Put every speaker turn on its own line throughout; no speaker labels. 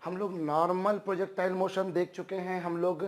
हम लोग normal projectile motion देख चुके हैं, हम लोग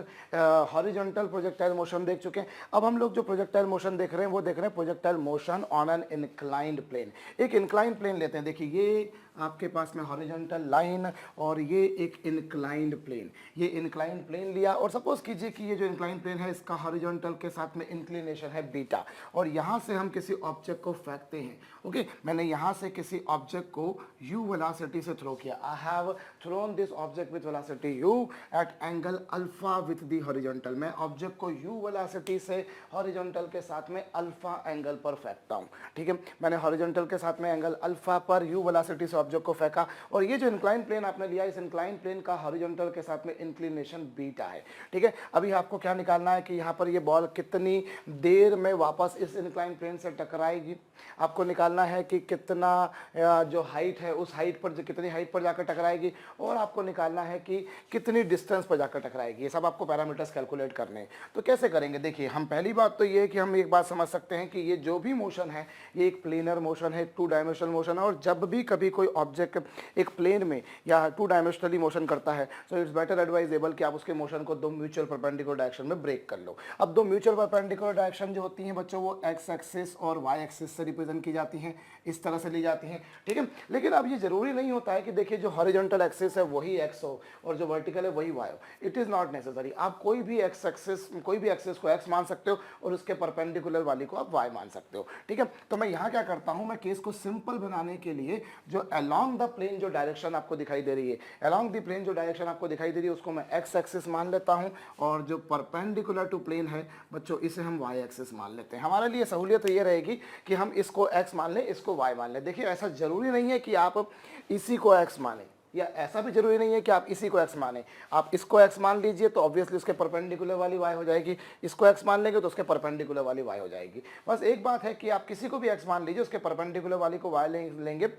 हॉरिजॉन्टल प्रोजेक्टाइल मोशन देख चुके हैं। अब हम लोग जो प्रोजेक्टाइल मोशन देख रहे हैं वो देख रहे हैं projectile motion on an inclined plane. एक इंक्लाइंड प्लेन लेते हैं, देखिए ये आपके पास में हॉरिजॉन्टल लाइन और ये एक इंक्लाइंड प्लेन। ये इंक्लाइंड प्लेन लिया और सपोज कीजिए कि ये जो इंक्लाइंड प्लेन है इसका हॉरिजॉन्टल के साथ में इंक्लिनेशन है बीटा, और यहाँ से हम किसी ऑब्जेक्ट को फेंकते हैं। ओके, मैंने यहाँ से किसी ऑब्जेक्ट को u वेलोसिटी से थ्रो किया। I have thrown this object with velocity u at angle alpha with the horizontal. मैं ऑब्जेक्ट को u वेलोसिटी से हॉरिजॉन्टल के साथ में अल्फा एंगल पर फेंकता हूँ। ठीक है, मैंने हॉरिजॉन्टल के साथ में एंगल अल्फा पर u वेलोसिटी से ऑब्जेक्ट को फेंका, और ये जो इंक्लाइन प्लेन आपने लिया, इस इंक्लाइन प्लेन का हॉरिजॉन्टल के साथ में इंक्लिनेशन बीटा है। ठीक है, अभी आपको क्या निकालना है कि यहाँ पर ये बॉल कितनी देर में वापस इस इंक्लाइन प्लेन से टकराएगी। आपको निकालना है कि कितना जो हाइट है उस हाइट पर, कितनी हाइट पर जाकर टकराएगी, और आपको निकालना है कि कितनी डिस्टेंस पर जाकर टकराएगी। ये सब आपको पैरामीटर्स कैलकुलेट करने हैं। तो कैसे करेंगे, देखिए हम पहली बात तो ये है कि हम एक बात समझ सकते हैं कि ये जो भी मोशन है ये एक प्लेनर मोशन है, 2 डायमेंशनल मोशन है, और जब भी कभी कोई ऑब्जेक्ट एक प्लेन में या 2 डायमेंशनली मोशन करता है तो इट्स बेटर एडवाइजेबल कि आप उसके मोशन को 2 म्यूचुअल परपेंडिकुलर डायरेक्शन में ब्रेक कर लो। अब 2 म्यूचुअल परपेंडिकुलर डायरेक्शन जो होती हैं बच्चों वो एक्स एक्सिस और वाई एक्सिस से रिप्रेजेंट की जाती हैं, इस तरह से ली जाती हैं। ठीक है, लेकिन अब ये जरूरी नहीं होता है कि देखिए जो हॉरिजॉन्टल एक्सिस है वही एक्स हो और जो वर्टिकल है वही वाई हो। It is not necessary. आप कोई भी एक्स एक्सिस, कोई भी एक्सिस को एक्स मान सकते हो और उसके परपेंडिकुलर वाली को आप वाई मान सकते हो। ठीक है, तो मैं यहाँ क्या करता हूँ, मैं केस को सिंपल बनाने के लिए जो अलोंग द प्लेन जो डायरेक्शन आपको दिखाई दे रही है, अलोंग द प्लेन जो डायरेक्शन आपको दिखाई दे रही है उसको मैं एक्स एक्सिस मान लेता हूँ, और जो परपेंडिकुलर टू प्लेन है बच्चों इसे हम वाई एक्सिस मान लेते हैं। हमारे लिए सहूलियत ये रहेगी कि हम इसको एक्स मान लें, इसको वाई मान लें। देखिए ऐसा जरूरी नहीं है कि आप इसी को एक्स माने, या ऐसा भी जरूरी नहीं है कि आप इसी को x माने। आप इसको x मान लीजिए तो ऑब्वियसली उसके परपेंडिकुलर वाली y हो जाएगी, इसको x मान लेंगे तो उसके परपेंडिकुलर वाली y हो जाएगी। बस एक बात है कि आप किसी को भी x मान लीजिए, उसके परपेंडिकुलर वाली को y लेंगे।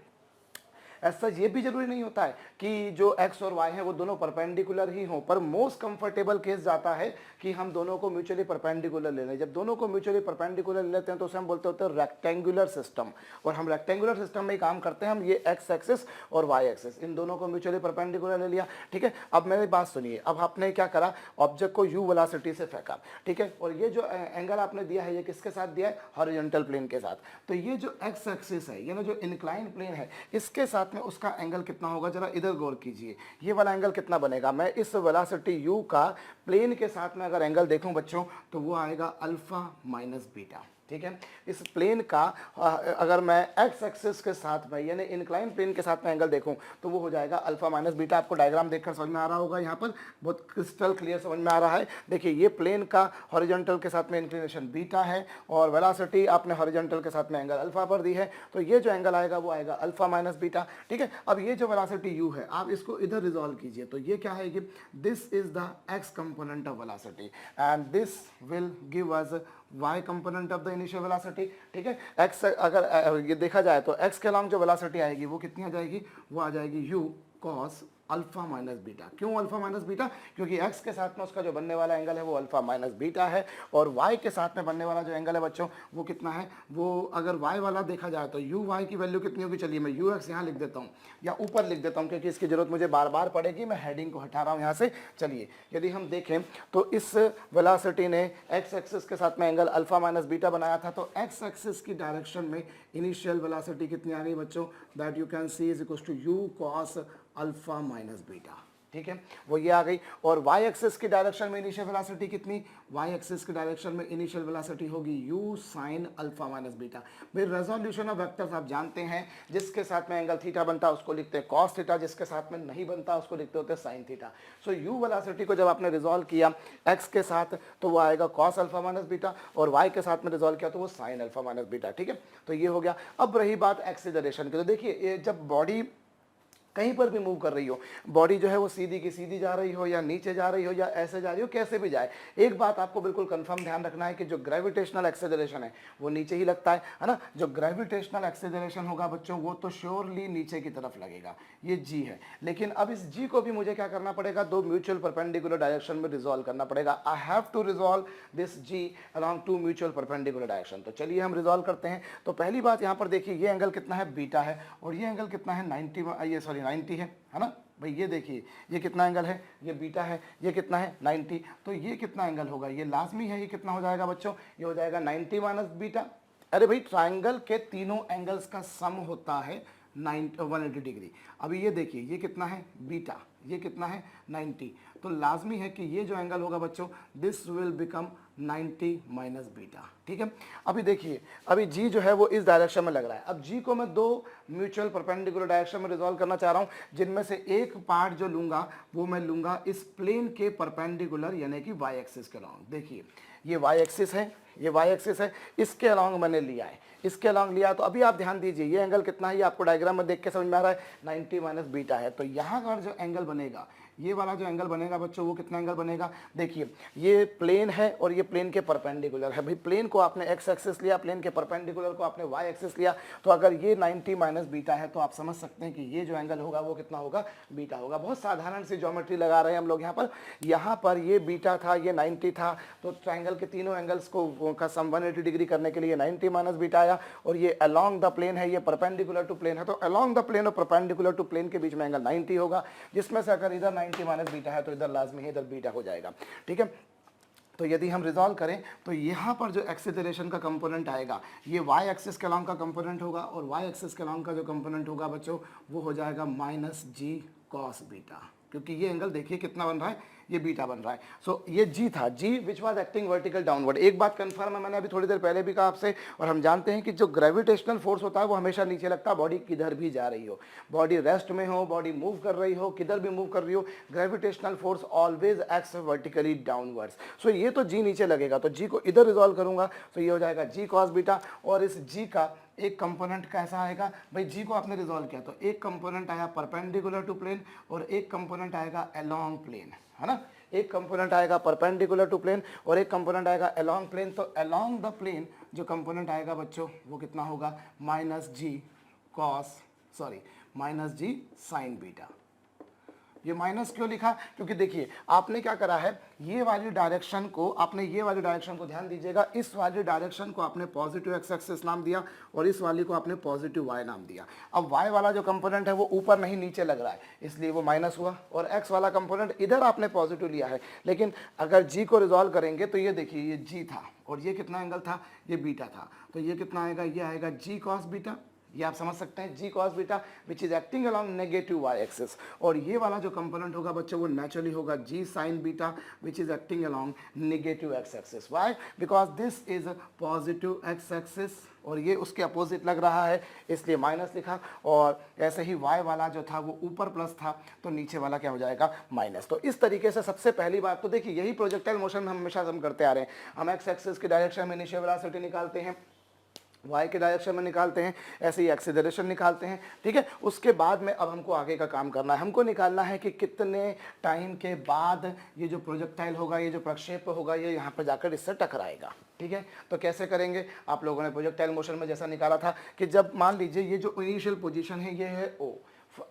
ऐसा ये भी जरूरी नहीं होता है कि जो x और y है वो दोनों परपेंडिकुलर ही हों, पर मोस्ट कंफर्टेबल केस जाता है कि हम दोनों को म्यूचुअली परपेंडिकुलर ले लें। जब दोनों को म्यूचुअली परपेंडिकुलर ले लेते हैं तो उसे हम बोलते होते हैं रेक्टेंगुलर सिस्टम, और हम रेक्टेंगुलर सिस्टम में ही काम करते हैं। हम ये x एक्सिस और y एक्सिस इन दोनों को म्यूचुअली परपेंडिकुलर ले लिया। ठीक है, अब मेरी बात सुनिए, अब आपने क्या करा, ऑब्जेक्ट को u वेलोसिटी से फेंका। ठीक है, और ये जो एंगल आपने दिया है ये किसके साथ दिया है, हॉरिजॉन्टल प्लेन के साथ। तो ये जो x एक्सिस है यानी जो इंक्लाइन प्लेन है इसके साथ में उसका एंगल कितना होगा, जरा इधर गौर कीजिए। ये वाला एंगल कितना बनेगा, मैं इस वेलोसिटी u का प्लेन के साथ में अगर एंगल देखूं बच्चों तो वो आएगा अल्फा माइनस बीटा। ठीक है, इस प्लेन का अगर मैं एक्स एक्सिस के साथ में यानी इंक्लाइन प्लेन के साथ में एंगल देखूं तो वो हो जाएगा अल्फा माइनस बीटा। आपको डायग्राम देखकर समझ में आ रहा होगा, यहाँ पर बहुत क्रिस्टल क्लियर समझ में आ रहा है। देखिए ये प्लेन का हॉरिजॉन्टल के साथ में इंक्लिनेशन बीटा है और वेलोसिटी आपने हॉरिजॉन्टल के साथ में एंगल अल्फा पर दी है, तो ये जो एंगल आएगा वो आएगा अल्फा माइनस बीटा। ठीक है, अब ये जो वेलोसिटी u है आप इसको इधर रिजॉल्व कीजिए, तो ये क्या है, ये this is the x component of velocity and this will give us y component of the initial velocity. ठीक है, x अगर ये देखा जाए तो x के अलॉन्ग जो वेलोसिटी आएगी वो कितनी आ जाएगी, वो आ जाएगी u cos alpha minus beta. क्यों अल्फा माइनस बीटा, क्योंकि x के साथ में उसका जो बनने वाला एंगल है वो अल्फा माइनस बीटा है, और y के साथ में बनने वाला जो एंगल है बच्चों वो कितना है, वो अगर y वाला देखा जाए तो u y की वैल्यू कितनी होगी, चलिए मैं ux यहाँ लिख देता हूँ या ऊपर लिख देता हूँ क्योंकि इसकी जरूरत मुझे बार बार पड़ेगी। मैं हेडिंग को हटा रहा हूँ यहाँ से। चलिए यदि हम देखें तो इस वेलोसिटी ने x एक्सिस के साथ में एंगल अल्फा माइनस बीटा बनाया था, तो x एक्सिस की डायरेक्शन में इनिशियल वेलोसिटी कितनी आ गई बच्चों, that you can see is equals to u cos alpha minus beta. ठीक है, वो ये आ गई। और y एक्सिस की डायरेक्शन में इनिशियल वेलोसिटी कितनी, y एक्सिस की डायरेक्शन में इनिशियल वेलोसिटी होगी u sin alpha minus beta. भाई रेजोल्यूशन ऑफ वेक्टर्स आप जानते हैं, जिसके साथ में एंगल थीटा बनता है उसको लिखते हैं cos थीटा, जिसके साथ में नहीं बनता उसको लिखते होते हैं sin थीटा। सो u वेलोसिटी को जब आपने रिजोल्व किया x के साथ तो वो आएगा cos अल्फा माइनस बीटा, और y के साथ में रिजोल्व किया तो वो sin अल्फा माइनस बीटा। ठीक है, तो ये हो गया। अब रही बात एक्सीलरेशन की, तो देखिए जब बॉडी कहीं पर भी मूव कर रही हो, बॉडी जो है वो सीधी की सीधी जा रही हो या नीचे जा रही हो या ऐसे जा रही हो, कैसे भी जाए, एक बात आपको बिल्कुल कंफर्म ध्यान रखना है कि जो ग्रेविटेशनल एक्सेलरेशन है वो नीचे ही लगता है ना। जो ग्रेविटेशनल एक्सेलरेशन होगा बच्चों वो तो श्योरली नीचे की तरफ लगेगा, ये जी है। लेकिन अब इस जी को भी मुझे क्या करना पड़ेगा, 2 म्यूचुअल परपेंडिकुलर डायरेक्शन में रिजॉल्व करना पड़ेगा। I have to resolve this G along 2 mutual perpendicular direction. तो चलिए हम रिजॉल्व करते हैं। तो पहली बात यहाँ पर देखिए ये एंगल कितना है, बीटा है, और ये एंगल कितना है 90 है ना, भाई ये देखिए ये कितना एंगल है, ये बीटा है, ये कितना है 90, तो ये कितना एंगल होगा, ये लाजमी है, ये कितना हो जाएगा बच्चों, ये हो जाएगा 90 माइनस बीटा। अरे भाई ट्राइंगल के तीनों एंगल्स का सम होता है 180 डिग्री। अभी ये देखिए ये कितना है बीटा, ये कितना है 90, तो लाजमी है कि ये जो एंगल होगा बच्चों this will become 90 minus beta. ठीक है, अभी देखिए अभी जी जो है वो इस डायरेक्शन में लग रहा है। अब जी को मैं दो म्यूचुअल परपेंडिकुलर डायरेक्शन में रिजॉल्व करना चाह रहा हूँ, जिनमें से एक पार्ट जो लूंगा वो मैं लूंगा इस प्लेन के परपेंडिकुलर यानी कि वाई एक्सिस के अलॉन्ग। देखिए ये वाई एक्सिस है, ये वाई एक्सिस है, इसके अलॉन्ग मैंने लिया है, इसके अलॉन्ग लिया। तो अभी आप ध्यान दीजिए ये एंगल कितना है, ये आपको डायग्राम में देख के समझ में आ रहा है 90 माइनस बीटा है। तो यहाँ का जो एंगल बनेगा, ये वाला जो एंगल बनेगा बच्चों वो कितना एंगल बनेगा, देखिए ये प्लेन है और ये प्लेन के परपेंडिकुलर है। भाई प्लेन को आपने एक्स एक्सिस लिया, प्लेन के परपेंडिकुलर को आपने वाई एक्सिस लिया, तो अगर ये 90 माइनस बीटा है तो आप समझ सकते हैं कि ये जो एंगल होगा वो कितना होगा, बीटा होगा। बहुत साधारण सी ज्योमेट्री लगा रहे हैं हम लोग यहाँ पर ये बीटा था, ये 90 था, तो ट्राइंगल के तीनों एंगल्स को का सम 180 डिग्री करने के लिए 90 माइनस बीटा आया, और ये अलोंग द प्लेन है, ये परपेंडिकुलर टू प्लेन है, तो अलोंग द प्लेन और परपेंडिकुलर टू प्लेन के बीच में एंगल 90 होगा, जिसमें से अगर इधर 90 माइनस बीटा है तो इधर लाजमी है इधर बीटा हो जाएगा। ठीक है, तो यदि हम रिजॉल्व करें तो यहाँ पर जो एक्सीलरेशन का कंपोनेंट आएगा ये वाई एक्सिस के अलॉन्ग का कंपोनेंट होगा, और वाई एक्सिस के अलॉन्ग का जो कंपोनेंट होगा बच्चों वो हो जाएगा माइनस जी कॉस बीटा, क्योंकि ये एंगल देखिए कितना बन रहा है, ये बीटा बन रहा है। सो ये जी था, g which was acting vertical downward. एक बात कंफर्म है, मैंने अभी थोड़ी देर पहले भी कहा आपसे, और हम जानते हैं कि जो ग्रेविटेशनल फोर्स होता है वो हमेशा नीचे लगता है, बॉडी किधर भी जा रही हो, बॉडी रेस्ट में हो, बॉडी मूव कर रही हो, किधर भी मूव कर रही हो, gravitational force always acts vertically downwards. So ये तो जी नीचे लगेगा, तो जी को इधर रिजॉल्व करूंगा तो ये हो जाएगा जी कॉस बीटा, और इस जी का एक कंपोनेंट कैसा आएगा भाई, जी को आपने रिजॉल्व किया तो एक कंपोनेंट आया परपेंडिकुलर टू प्लेन और एक कंपोनेंट आएगा अलोंग प्लेन, है ना, एक कंपोनेंट आएगा परपेंडिकुलर टू प्लेन और एक कंपोनेंट आएगा अलोंग प्लेन। तो अलोंग द प्लेन जो कंपोनेंट आएगा बच्चों वो कितना होगा, माइनस जी साइन बीटा। ये माइनस क्यों लिखा, क्योंकि देखिए आपने क्या करा है, ये वाली डायरेक्शन को आपने, ये वाली डायरेक्शन को ध्यान दीजिएगा, इस वाली डायरेक्शन को आपने पॉजिटिव एक्स एक्सिस नाम दिया और इस वाली को आपने पॉजिटिव वाई नाम दिया। अब वाई वाला जो कंपोनेंट है वो ऊपर नहीं नीचे लग रहा है, इसलिए वो माइनस हुआ, और एक्स वाला कंपोनेंट इधर आपने पॉजिटिव लिया है। लेकिन अगर जी को रिजॉल्व करेंगे तो ये देखिए ये जी था और ये कितना एंगल था, ये बीटा था, तो ये कितना आएगा, ये आएगा जी कॉस बीटा, ये आप समझ सकते हैं g cos beta which is acting along negative Y axis. और ये वाला जो कंपोनेंट होगा बच्चों वो नेचुरली होगा g sine beta which is acting along negative X axis. Y, because this is positive X axis और ये उसके अपोजिट लग रहा है, इसलिए माइनस लिखा। और ऐसे ही y वाला जो था वो ऊपर प्लस था तो नीचे वाला क्या हो जाएगा, माइनस। तो इस तरीके से सबसे पहली बात तो देखिए यही प्रोजेक्टाइल मोशन में हमेशा हम करते आ रहे हैं, हम एक्स एक्सिस की डायरेक्शन में इनिशियल वेलोसिटी निकालते हैं, वाई के डायरेक्शन में निकालते हैं, ऐसे ही एक्सीलरेशन निकालते हैं। ठीक है, उसके बाद में अब हमको आगे का काम करना है, हमको निकालना है कि कितने टाइम के बाद ये जो प्रोजेक्टाइल होगा, ये जो प्रक्षेप होगा, ये यहाँ पर जाकर इससे टकराएगा। ठीक है, तो कैसे करेंगे, आप लोगों ने प्रोजेक्टाइल मोशन में जैसा निकाला था कि जब मान लीजिए ये जो इनिशियल पोजीशन है ये है ओ,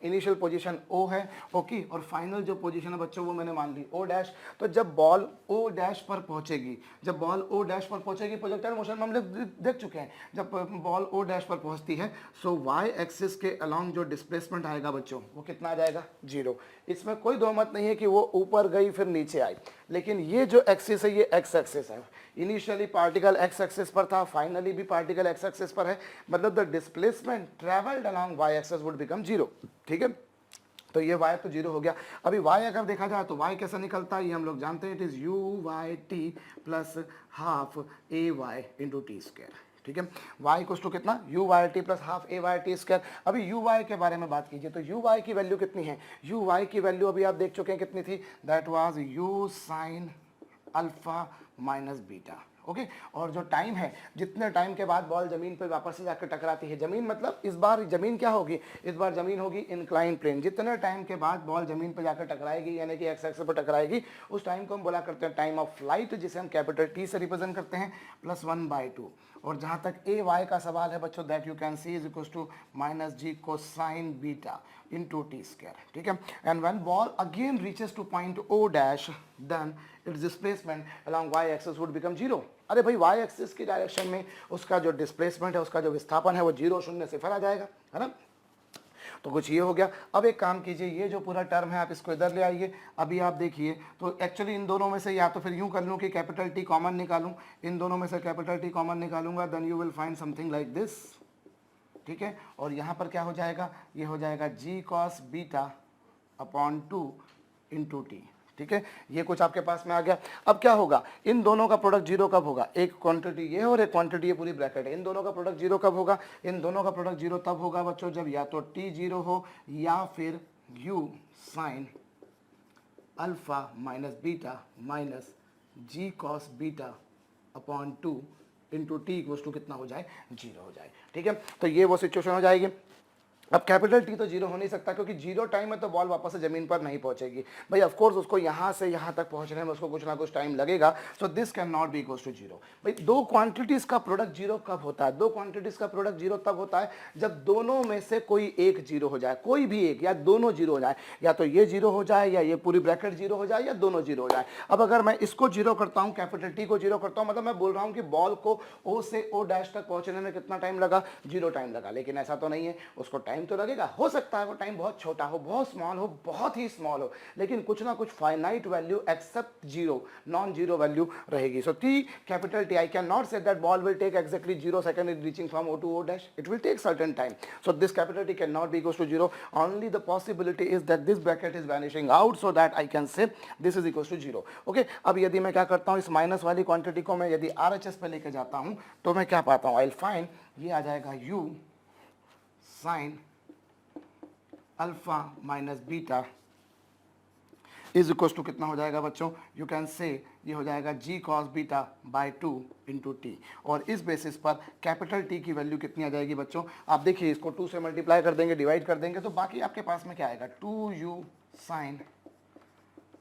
इनिशियल पोजीशन ओ है, ओके, और फाइनल जो पोजीशन है बच्चों वो मैंने मान ली ओ डैश। तो जब बॉल ओ डैश पर पहुंचेगी, जब बॉल ओ डैश पर पहुंचेगी, प्रोजेक्टाइल मोशन में हम लोग देख चुके हैं, जब बॉल ओ डैश पर पहुंचती है सो वाई एक्सिस के अलोंग जो डिस्प्लेसमेंट आएगा बच्चों वो कितना आ जाएगा, 0। इसमें कोई दो मत नहीं है कि वो ऊपर गई फिर नीचे आई, लेकिन ये जो एक्सिस है ये एक्स एक्सिस है, इनिशियली पार्टिकल एक्स एक्सिस पर था, फाइनली भी पार्टिकल एक्स एक्सिस पर है, मतलब the displacement travelled along Y axis would become 0। ठीक है, तो ये y तो 0 हो गया। अभी y अगर देखा जाए तो y कैसा निकलता है, ये हम लोग जानते हैं, it is U Y T plus half A Y into T square. ठीक है, y इक्वल्स टू कितना, U Y T plus half A Y T square. अभी यू वाई के बारे में बात कीजिए तो यू वाई की वैल्यू कितनी है, यू वाई की वैल्यू अभी आप देख चुके हैं कितनी थी, that was you sine alpha minus beta. Okay, और जो टाइम है, जितने टाइम के बाद बॉल जमीन पर वापस से जाकर टकराती है, जमीन मतलब इस बार जमीन क्या होगी, इस बार जमीन होगी इंक्लाइन प्लेन, जितने टाइम के बाद बॉल जमीन पर जाकर टकराएगी यानी कि एक्स एक्सिस पर टकराएगी, उस टाइम को हम बोला करते हैं टाइम ऑफ फ्लाइट, जिसे हम कैपिटल टी से रिप्रेजेंट करते हैं, +1/2। और जहाँ तक ए वाई का सवाल है बच्चों, that you can see is equals to minus G cosine beta into T square. ठीक है, and when ball again reaches to point O dash then its displacement along Y axis would become 0। अरे भाई Y axis की direction में उसका जो displacement है, उसका जो विस्थापन है वो 0 0 0 आ जाएगा, है ना। तो कुछ ये हो गया। अब एक काम कीजिए, ये जो पूरा टर्म है आप इसको इधर ले आइए। अभी आप देखिए तो एक्चुअली इन दोनों में से या तो फिर यूँ कर लूँ कि कैपिटल टी कॉमन निकालूँ, इन दोनों में से कैपिटल टी कॉमन निकालूंगा, then you will find something like this, ठीक है। और यहाँ पर क्या हो जाएगा, ये हो जाएगा g cos beta upon 2 into T, ठीक है। ये कुछ आपके पास में आ गया। अब क्या होगा, इन दोनों का प्रोडक्ट जीरो कब होगा, एक क्वांटिटी ये और एक क्वांटिटी ये पूरी ब्रैकेट है, इन दोनों का प्रोडक्ट जीरो कब होगा, इन दोनों का प्रोडक्ट जीरो तब होगा बच्चों जब या तो टी जीरो हो या फिर U sine alpha minus beta minus G cos beta upon 2 into T equals to कितना हो जाए, जीरो हो जाए, ठीक है। तो ये वो सिचुएशन हो जाएगी। अब कैपिटल टी तो जीरो हो नहीं सकता क्योंकि जीरो टाइम में तो बॉल वापस से जमीन पर नहीं पहुंचेगी भाई, ऑफ कोर्स उसको यहाँ से यहाँ तक पहुंचने में उसको कुछ ना कुछ टाइम लगेगा। So this cannot be equals to zero. भाई दो क्वांटिटीज का प्रोडक्ट जीरो कब होता है, दो क्वांटिटीज का प्रोडक्ट जीरो तब होता है जब दोनों में से कोई एक जीरो हो जाए, कोई भी एक या दोनों जीरो हो जाए, या तो ये जीरो हो जाए या ये पूरी ब्रैकेट जीरो हो जाए या दोनों जीरो हो जाए। अब अगर मैं इसको जीरो करता हूँ, कैपिटल टी को जीरो करता हूँ, मतलब मैं बोल रहा हूँ कि बॉल को ओ से ओ डैश तक पहुंचने में कितना टाइम लगा, जीरो टाइम लगा। लेकिन ऐसा तो नहीं है, उसको टाइम तो लगेगा, हो सकता है वो टाइम बहुत छोटा हो, बहुत स्मॉल हो, बहुत ही स्मॉल हो, लेकिन कुछ ना कुछ finite value except zero, non zero value रहेगी। So T capital T, I can not say that ball will take exactly 0 second in reaching from O to O dash, it will take certain time. So this capital T cannot be equals to 0. Only the possibility is that this bracket is vanishing out, so that I can say this is equals to 0. Okay, अब यदि मैं क्या करता हूँ, इस minus वाली quantity को मैं यदि RHS पे लेके जाता हूँ तो मैं क्या पाता हूँ, I'll find ये आ जाएगा u sin alpha minus beta is equal to कितना हो जाएगा बच्चों, यू कैन से ये हो जाएगा g cos beta by 2 into T. और इस बेसिस पर कैपिटल टी की वैल्यू कितनी आ जाएगी बच्चों, आप देखिए इसको 2 से मल्टीप्लाई कर देंगे, डिवाइड कर देंगे, तो बाकी आपके पास में क्या आएगा, 2u sine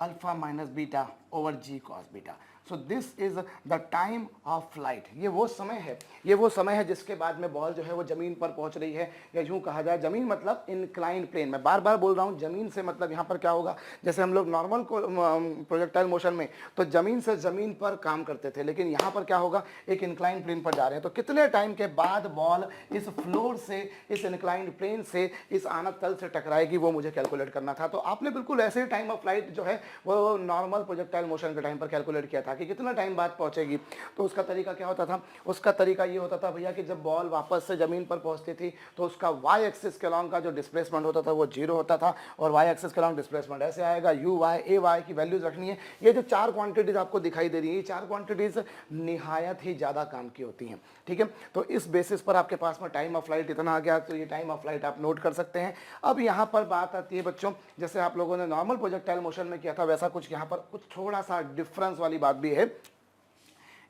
alpha minus beta over G cos beta. So this is the time of flight. ये वो समय है जिसके बाद में बॉल जो है वो जमीन पर पहुंच रही है, या यूं कहा जाए जमीन मतलब इंक्लाइंड प्लेन। मैं बार बार बोल रहा हूं जमीन से मतलब यहाँ पर क्या होगा, जैसे हम लोग नॉर्मल प्रोजेक्टाइल मोशन में तो जमीन से जमीन पर काम करते थे, लेकिन यहाँ पर क्या होगा, एक इंक्लाइंड प्लेन पर जा रहे हैं। तो कितने टाइम के बाद बॉल इस फ्लोर से, इस इंक्लाइंड प्लेन से, इस आनत तल से टकराएगी, वो मुझे कैलकुलेट करना था। तो आपने बिल्कुल ऐसे टाइम ऑफ फ्लाइट जो है वो नॉर्मल प्रोजेक्टाइल मोशन के टाइम पर कैलकुलेट किया था कि कितना टाइम बाद पहुंचेगी। तो उसका तरीका क्या होता था, उसका तरीका ये होता था भैया कि जब बॉल वापस से जमीन पर पहुंचती थी तो उसका वाई एक्सिस के अलॉन्ग का जो डिस्प्लेसमेंट होता था वो जीरो होता था, और वाई एक्सिस के अलॉन्ग डिस्प्लेसमेंट ऐसे आएगा, यू वाई ए वाई की वैल्यूज रखनी है। ये जो चार क्वांटिटीज आपको दिखाई दे रही है, ये चार क्वांटिटीज निहायत ही ज्यादा काम की होती हैं, ठीक है। तो इस बेसिस पर आपके पास में टाइम ऑफ फ्लाइट इतना आ गया, तो ये टाइम ऑफ फ्लाइट आप नोट कर सकते हैं। अब यहाँ पर बात आती है बच्चों, जैसे आप लोगों ने नॉर्मल प्रोजेक्टाइल मोशन में किया था वैसा कुछ यहाँ पर कुछ थोड़ा सा डिफरेंस वाली बात भी है।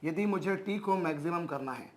यदि मुझे टी को मैक्सिमम करना है,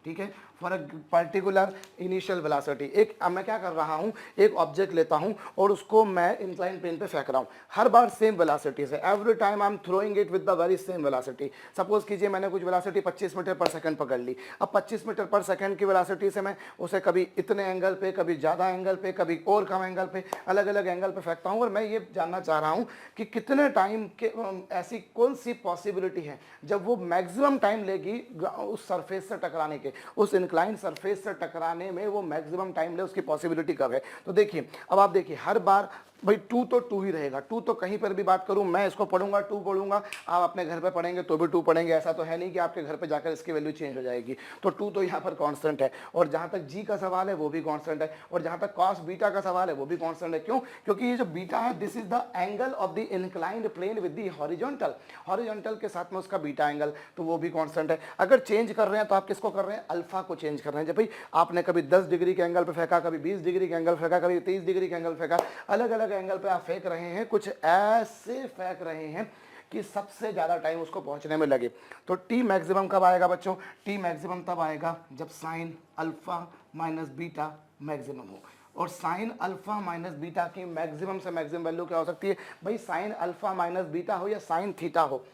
ठीक है, for a particular initial velocity, एक अब मैं क्या कर रहा हूँ, एक ऑब्जेक्ट लेता हूँ और उसको मैं इंक्लाइन प्लेन पे फेंक रहा हूँ, हर बार सेम वेलोसिटी से, every time I am throwing it with the very same velocity. Suppose कीजिए मैंने कुछ वेलोसिटी 25 मीटर पर सेकंड पकड़ ली। अब 25 मीटर पर सेकंड की वेलोसिटी से मैं उसे कभी इतने एंगल पे, कभी ज़्यादा एंगल पे, कभी और कम एंगल पे, अलग अलग एंगल पे फेंकता हूँ। और मैं ये जानना चाह रहा हूँ कि कितने टाइम के ऐसी कौन सी पॉसिबिलिटी है जब वो मैक्सिमम टाइम लेगी उस सरफेस से टकराने के, उस इंक्लाइन सरफेस से टकराने में वो मैक्सिमम टाइम ले, उसकी पॉसिबिलिटी कब है। तो देखिए, अब आप देखिए हर बार भाई 2 तो 2 ही रहेगा, 2 तो कहीं पर भी बात करूं, मैं इसको पढ़ूंगा 2 पढ़ूंगा, आप अपने घर पे पढ़ेंगे तो भी 2 पढ़ेंगे। ऐसा तो है नहीं कि आपके घर पे जाकर इसकी वैल्यू चेंज हो जाएगी। तो 2 तो यहाँ पर कांस्टेंट है, और जहाँ तक जी का सवाल है वो भी कांस्टेंट है, और जहाँ तक कॉस बीटा का सवाल है वो भी कांस्टेंट है। क्यों? क्योंकि ये जो बीटा है, this is the angle of the inclined plane with the horizontal, horizontal के साथ में उसका बीटा एंगल, तो वो भी कांस्टेंट है। अगर चेंज कर रहे हैं तो आप किसको कर रहे हैं, अल्फा को चेंज कर रहे हैं। जब भाई आपने कभी 10 डिग्री के एंगल पे फेंका, कभी 20 डिग्री के एंगल फेंका, कभी 30 डिग्री के एंगल फेंका, अलग अलग एंगल पे आप फेंक रहे हैं, कुछ ऐसे फेंक रहे हैं कि सबसे ज्यादा टाइम उसको पहुंचने में लगे। तो टी मैक्सिमम कब आएगा बच्चों, टी मैक्सिमम तब आएगा जब sign alpha minus beta maximum हो। और साइन अल्फा माइनस बीटा की मैक्सिमम से मैक्सिमम वैल्यू क्या हो सकती है भाई, साइन अल्फा माइनस बीटा हो या साइन थीटा हो।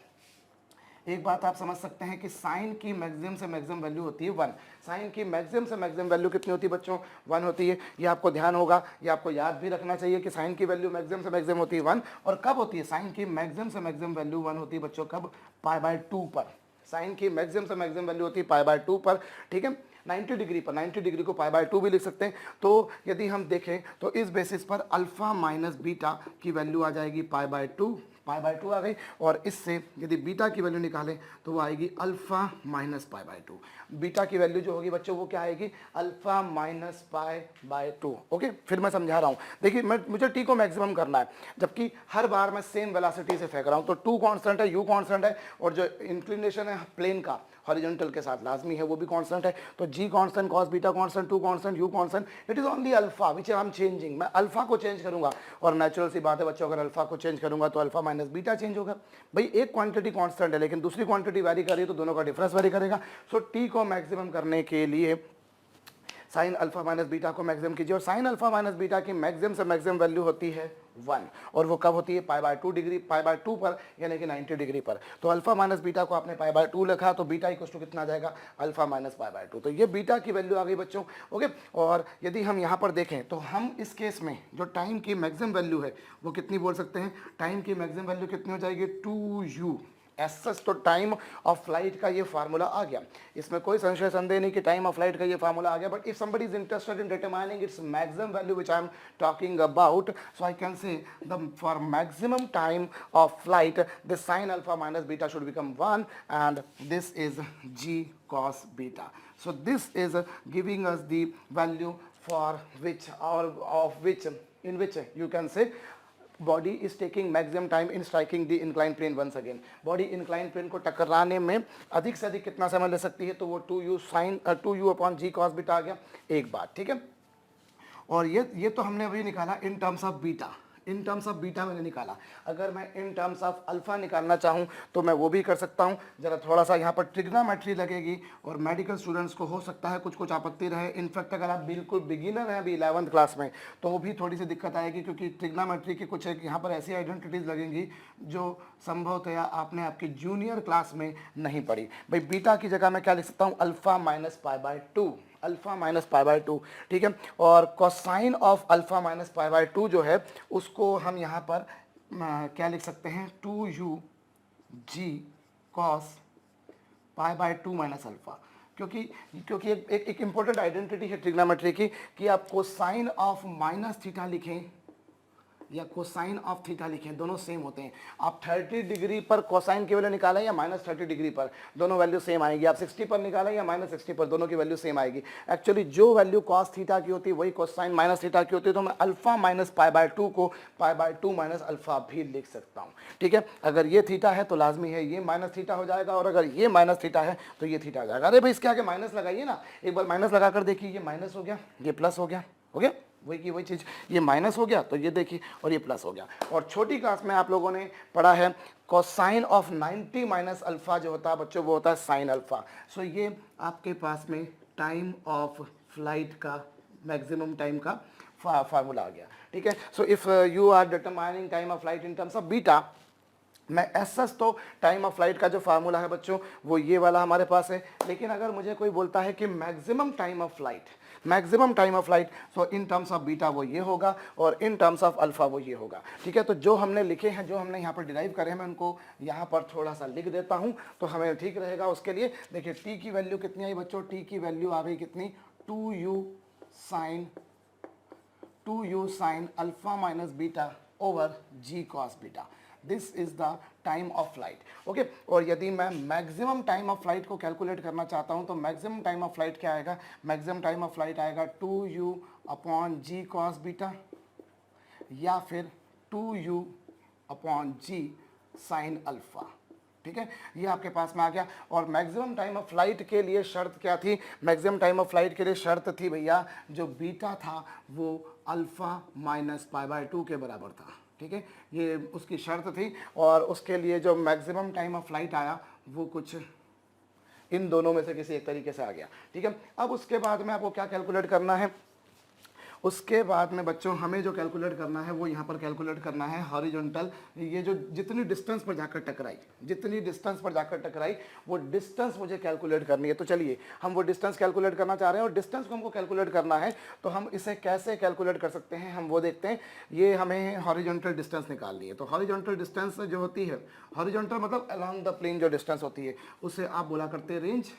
एक बात आप समझ सकते हैं कि साइन की मैक्सिमम से मैक्सिमम वैल्यू होती है 1। साइन की मैक्सिमम से मैक्सिमम वैल्यू कितनी होती है बच्चों, 1 होती है। ये आपको ध्यान होगा, ये आपको याद भी रखना चाहिए कि साइन की वैल्यू मैक्सिमम से मैक्सिमम होती है 1। और कब होती है साइन की मैक्सिमम से मैक्सिमम वैल्यू 1 होती है बच्चों, कब, पाई बाय 2 पर। साइन की मैक्सिमम से मैक्सिमम वैल्यू होती है पाई बाय 2 पर, ठीक है। 90 डिग्री पर, 90 डिग्री को पाई बाय 2 भी लिख सकते हैं। तो यदि हम देखें तो इस बेसिस पर अल्फा माइनस बीटा की वैल्यू आ जाएगी पाई बाय 2, पाई बाय 2 आ गई। और इससे यदि बीटा की वैल्यू निकालें तो वो आएगी alpha minus pi by 2। Beta की वैल्यू जो होगी बच्चों वो क्या आएगी, alpha minus pi by 2। Okay, फिर मैं समझा रहा हूँ। देखिए मुझे टी को मैक्सिमम करना है, जबकि हर बार मैं सेम वेलोसिटी से फेंक रहा हूँ। तो टू कांस्टेंट है, यू कांस्टेंट है, और जो इंक्लिनेशन है प्लेन का हॉरिजॉन्टल के साथ लाजमी है वो भी कांस्टेंट है। तो g constant, cos beta constant, two constant, U constant, it is only alpha which I am changing. मैं अल्फा को चेंज करूंगा, और नेचुरल सी बात है बच्चों, अगर अल्फा को चेंज करूंगा तो अल्फा माइनस बीटा चेंज होगा। भाई एक क्वांटिटी कांस्टेंट है लेकिन दूसरी क्वांटिटी वैरी कर रही है, तो दोनों का डिफरेंस वैरी करेगा। सो टी को मैक्सिमम करने के लिए साइन अल्फा माइनस बीटा को मैक्सिमम कीजिए, और साइन अल्फा माइनस बीटा की मैक्सिमम से मैक्सिमम वैल्यू होती है 1, और वो कब होती है, pi by 2 degree, pi by 2 पर, यानी कि 90 डिग्री पर। तो अल्फा माइनस बीटा को आपने पाई बाय 2 लिखा, तो बीटा इक्वल टू कितना आ जाएगा, अल्फा माइनस पाई बाय 2। तो ये बीटा की वैल्यू आ गई बच्चों। ओके, और यदि हम यहाँ पर देखें तो हम इस केस में जो टाइम की मैक्सिमम वैल्यू है वो कितनी बोल सकते हैं, टाइम की मैक्सिमम वैल्यू कितनी हो जाएगी, 2u। एसएस, तो टाइम ऑफ फ्लाइट का ये फार्मूला आ गया, इसमें कोई संशय संदेह नहीं कि टाइम ऑफ फ्लाइट का ये फार्मूला आ गया। But if somebody is interested in determining its maximum value which I am talking about, so I can say the for maximum time of flight this sign alpha minus beta should become 1 and this is g cos beta. So this is giving us the value for which, or of which, in which you can say body is taking maximum time in striking the incline plane once again. Body incline plane को टकराने में अधिक से अधिक कितना समय ले सकती है, तो वो 2u साइन 2u अपॉन जी कॉस बीटा आ गया एक बात, ठीक है। और ये तो हमने अभी निकाला इन terms of beta, in terms of beta मैंने निकाला। अगर मैं इन टर्म्स ऑफ अल्फा निकालना चाहूँ तो मैं वो भी कर सकता हूँ। जरा थोड़ा सा यहाँ पर ट्रिग्नोमेट्री लगेगी, और मेडिकल स्टूडेंट्स को हो सकता है कुछ आपत्ति रहे। इनफैक्ट अगर आप बिल्कुल बिगिनर हैं अभी 11th क्लास में, तो वो भी थोड़ी सी दिक्कत आएगी, क्योंकि ट्रिग्नोमेट्री की कुछ एक यहाँ पर ऐसी आइडेंटिटीज़ लगेंगी जो संभवतया आपने आपकी जूनियर क्लास में नहीं पढ़ी। भाई बीटा की जगह मैं क्या लिख सकता हूँ, alpha minus pi by 2, alpha minus pi by 2, ठीक है। और cosine of alpha minus pi by 2 जो है उसको हम यहाँ पर क्या लिख सकते हैं, 2u g cos pi by 2 minus alpha. क्योंकि एक इंपॉर्टेंट आइडेंटिटी है ट्रिग्नोमेट्री की कि आप कोसाइन ऑफ माइनस थीटा लिखें या कोसाइन ऑफ थीटा लिखें, दोनों सेम होते हैं। आप 30 डिग्री पर कोसाइन की वैल्यू निकालें या माइनस 30 डिग्री पर, दोनों वैल्यू सेम आएगी। आप 60 पर निकालें या माइनस 60 पर, दोनों की वैल्यू सेम आएगी। एक्चुअली जो वैल्यू कॉस थीटा की होती है वही कोसाइन माइनस थीटा की होती है। तो मैं अल्फा माइनस पाई बाय 2 को पाई बाय 2 माइनस अल्फा भी लिख सकता हूँ, ठीक है। अगर ये थीटा है तो लाजमी है ये माइनस थीटा हो जाएगा, और अगर ये माइनस थीटा है तो ये थीटा आ जाएगा। अरे भाई इसके आगे माइनस लगाइए ना, एक बार माइनस लगा कर देखिए, ये माइनस हो गया, ये प्लस हो गया, हो गया वही की वही चीज़, ये माइनस हो गया तो ये देखिए, और ये प्लस हो गया। और छोटी क्लास में आप लोगों ने पढ़ा है कोसाइन ऑफ 90 माइनस अल्फा जो होता है बच्चों वो होता है साइन अल्फा। सो ये आपके पास में टाइम ऑफ फ्लाइट का मैक्सिमम टाइम का फार्मूला आ गया, ठीक है। So if you are determining time of flight in terms of beta, मैं एसएस तो टाइम ऑफ फ्लाइट का जो फार्मूला है बच्चों वो ये वाला हमारे पास है। लेकिन अगर मुझे कोई बोलता है कि maximum time of flight, maximum time of flight, so in terms of beta वो ये होगा, और इन टर्म्स ऑफ अल्फा वो ये होगा, ठीक है। तो जो हमने लिखे हैं, जो हमने यहाँ पर डिराइव करे हैं, मैं उनको यहाँ पर थोड़ा सा लिख देता हूँ तो हमें ठीक रहेगा उसके लिए। देखिए टी की वैल्यू कितनी आई बच्चों, टी की वैल्यू आ गई कितनी, 2u sine alpha minus beta over g cos beta. This is the time of flight, okay. और यदि मैं मैक्सिमम टाइम ऑफ फ्लाइट को कैलकुलेट करना चाहता हूं तो मैक्सिमम टाइम ऑफ फ्लाइट क्या आएगा, मैक्सिमम टाइम ऑफ फ्लाइट आएगा 2u upon g cos beta, या फिर 2u upon g sine alpha, ठीक है। ये आपके पास में आ गया। और मैक्सिमम टाइम ऑफ फ्लाइट के लिए शर्त क्या थी, मैक्सिमम टाइम ऑफ फ्लाइट के लिए शर्त थी भैया, जो बीटा था वो अल्फा माइनस पाई बाय 2 के बराबर था, ठीक है। ये उसकी शर्त थी, और उसके लिए जो मैक्सिमम टाइम ऑफ फ्लाइट आया वो कुछ इन दोनों में से किसी एक तरीके से आ गया, ठीक है। अब उसके बाद में आपको क्या कैलकुलेट करना है, उसके बाद में बच्चों हमें जो कैलकुलेट करना है वो यहाँ पर कैलकुलेट करना है हॉरिजॉन्टल, ये जो जितनी डिस्टेंस पर जाकर टकराई, जितनी डिस्टेंस पर जाकर टकराई वो डिस्टेंस मुझे कैलकुलेट करनी है। तो चलिए हम वो डिस्टेंस कैलकुलेट करना चाह रहे हैं, और डिस्टेंस को हमको कैलकुलेट करना है तो हम इसे कैसे कैलकुलेट कर सकते हैं हम वो देखते हैं। ये हमें हॉरिजॉन्टल डिस्टेंस निकालनी है। तो हॉरिजॉन्टल डिस्टेंस जो होती है, हॉरिजॉन्टल मतलब अलॉन्ग द प्लेन जो डिस्टेंस होती है उसे आप बोला करते हैं रेंज।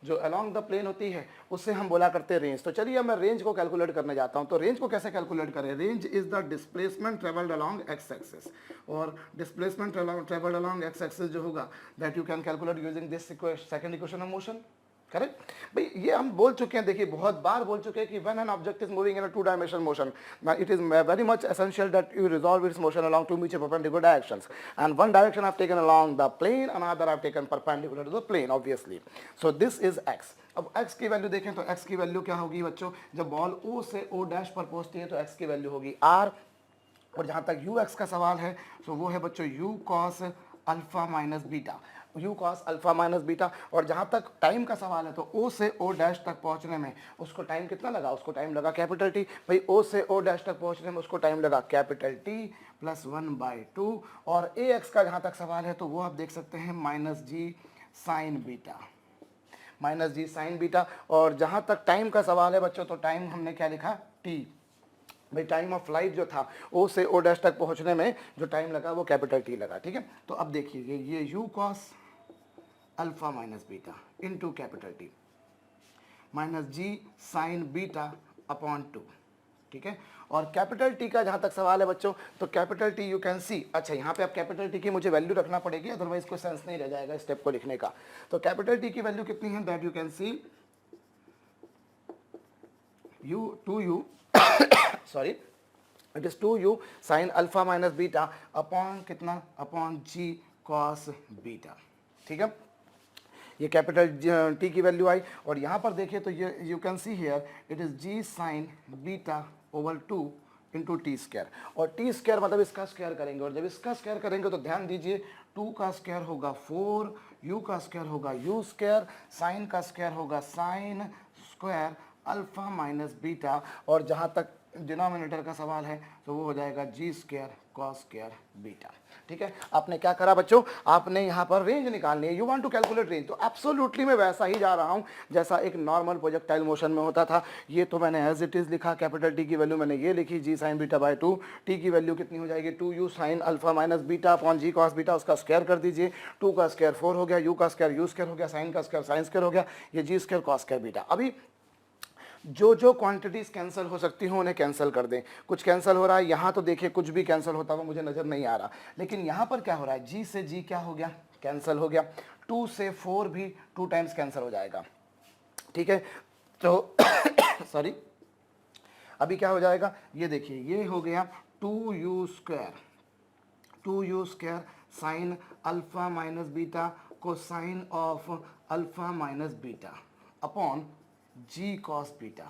जो अलोंग द प्लेन होती है उससे हम बोला करते हैं रेंज। तो चलिए अब मैं रेंज को कैलकुलेट करने जाता हूं। तो रेंज को कैसे कैलकुलेट करें? Range is the displacement travelled along X axis, और displacement travelled along X axis जो होगा that you can calculate using this second equation of motion. Correct भाई, ये हम बोल चुके हैं, देखिए बहुत बार बोल चुके हैं कि when an object is moving in a two dimensional motion, it is very much essential that you resolve its motion along two mutual perpendicular directions, and one direction I have taken along the plane, another I have taken perpendicular to the plane obviously. So this is x। अब x की value देखें तो x की value क्या होगी बच्चों? जब ball O से O डैश पर पहुंचती है तो x की वैल्यू होगी r, और जहां तक ux का सवाल है तो वो है बच्चों u cos alpha minus beta, u cos alpha minus beta. और जहां तक टाइम का सवाल है तो O से O डैश तक पहुंचने में उसको टाइम कितना लगा? उसको टाइम लगा कैपिटल T। भाई O से O डैश तक पहुंचने में उसको टाइम लगा कैपिटल T प्लस 1/2। और ax का जहां तक सवाल है तो वो आप देख सकते हैं minus g sine beta, minus g sine beta. और जहां तक टाइम का सवाल है बच्चों तो टाइम हमने क्या लिखा? t। भाई टाइम ऑफ फ्लाइट जो था O से O डैश तक पहुंचने में जो टाइम लगा वो कैपिटल T लगा। ठीक है, तो अब देखिए ये u cos alpha minus beta into capital T minus g sine beta upon 2। ठीक है, और कैपिटल T का जहां तक सवाल है बच्चों तो कैपिटल T यू कैन सी, अच्छा यहाँ पे अब कैपिटल T की मुझे वैल्यू रखना पड़ेगी, अदरवाइज कोई सेंस नहीं रह जाएगा स्टेप को लिखने का। तो कैपिटल T की वैल्यू कितनी है? That you can see u sorry it is 2u sine alpha minus beta upon कितना? Upon g cos beta. ठीक है, ये कैपिटल T की वैल्यू आई। और यहाँ पर देखिए तो ये you can see here it is g sine beta over 2 into T square, और टी स्क्वायर मतलब इसका स्क्वायर करेंगे, और जब इसका स्क्वायर करेंगे तो ध्यान दीजिए 2 का स्क्वायर होगा 4, u का स्क्वायर होगा u स्क्वायर, साइन का स्क्वायर होगा sign square alpha minus beta, और जहाँ तक डिनोमिनेटर का सवाल है तो वो हो जाएगा जी स्क्वायर कॉस स्क्वायर बीटा। ठीक है, आपने क्या करा बच्चों? आपने यहाँ पर रेंज निकालनी है, you want to calculate range. तो एब्सोल्युटली मैं वैसा ही जा रहा हूँ जैसा एक नॉर्मल प्रोजेक्टाइल मोशन में होता था। ये तो मैंने एज इट इज लिखा, कैपिटल टी की वैल्यू मैंने ये लिखी g sine beta by 2, T की वैल्यू कितनी हो जाएगी? 2u sine alpha minus beta upon जी कॉस बीटा, उसका स्क्वायर कर दीजिए, 2 का स्क्वायर 4 हो गया, u का स्क्वायर u स्क्वायर हो गया, साइन का स्क्वायर साइन स्क्वायर हो गया, ये जी स्क्वायर कॉस स्क्वायर बीटा। अभी जो जो क्वांटिटीज कैंसिल हो सकती हैं उन्हें कैंसिल कर दें। कुछ कैंसिल हो रहा है, यहाँ तो देखिए कुछ भी कैंसिल होता हुआ मुझे नज़र नहीं आ रहा, लेकिन यहाँ पर क्या हो रहा है? जी से जी क्या हो गया? कैंसिल हो गया। 2 से 4 भी 2 टाइम्स कैंसिल हो जाएगा। ठीक है, तो सॉरी, अभी क्या हो जाएगा? ये देखिए ये हो गया 2u square, 2u square sine alpha minus beta को sine of alpha minus beta upon ji cos beta.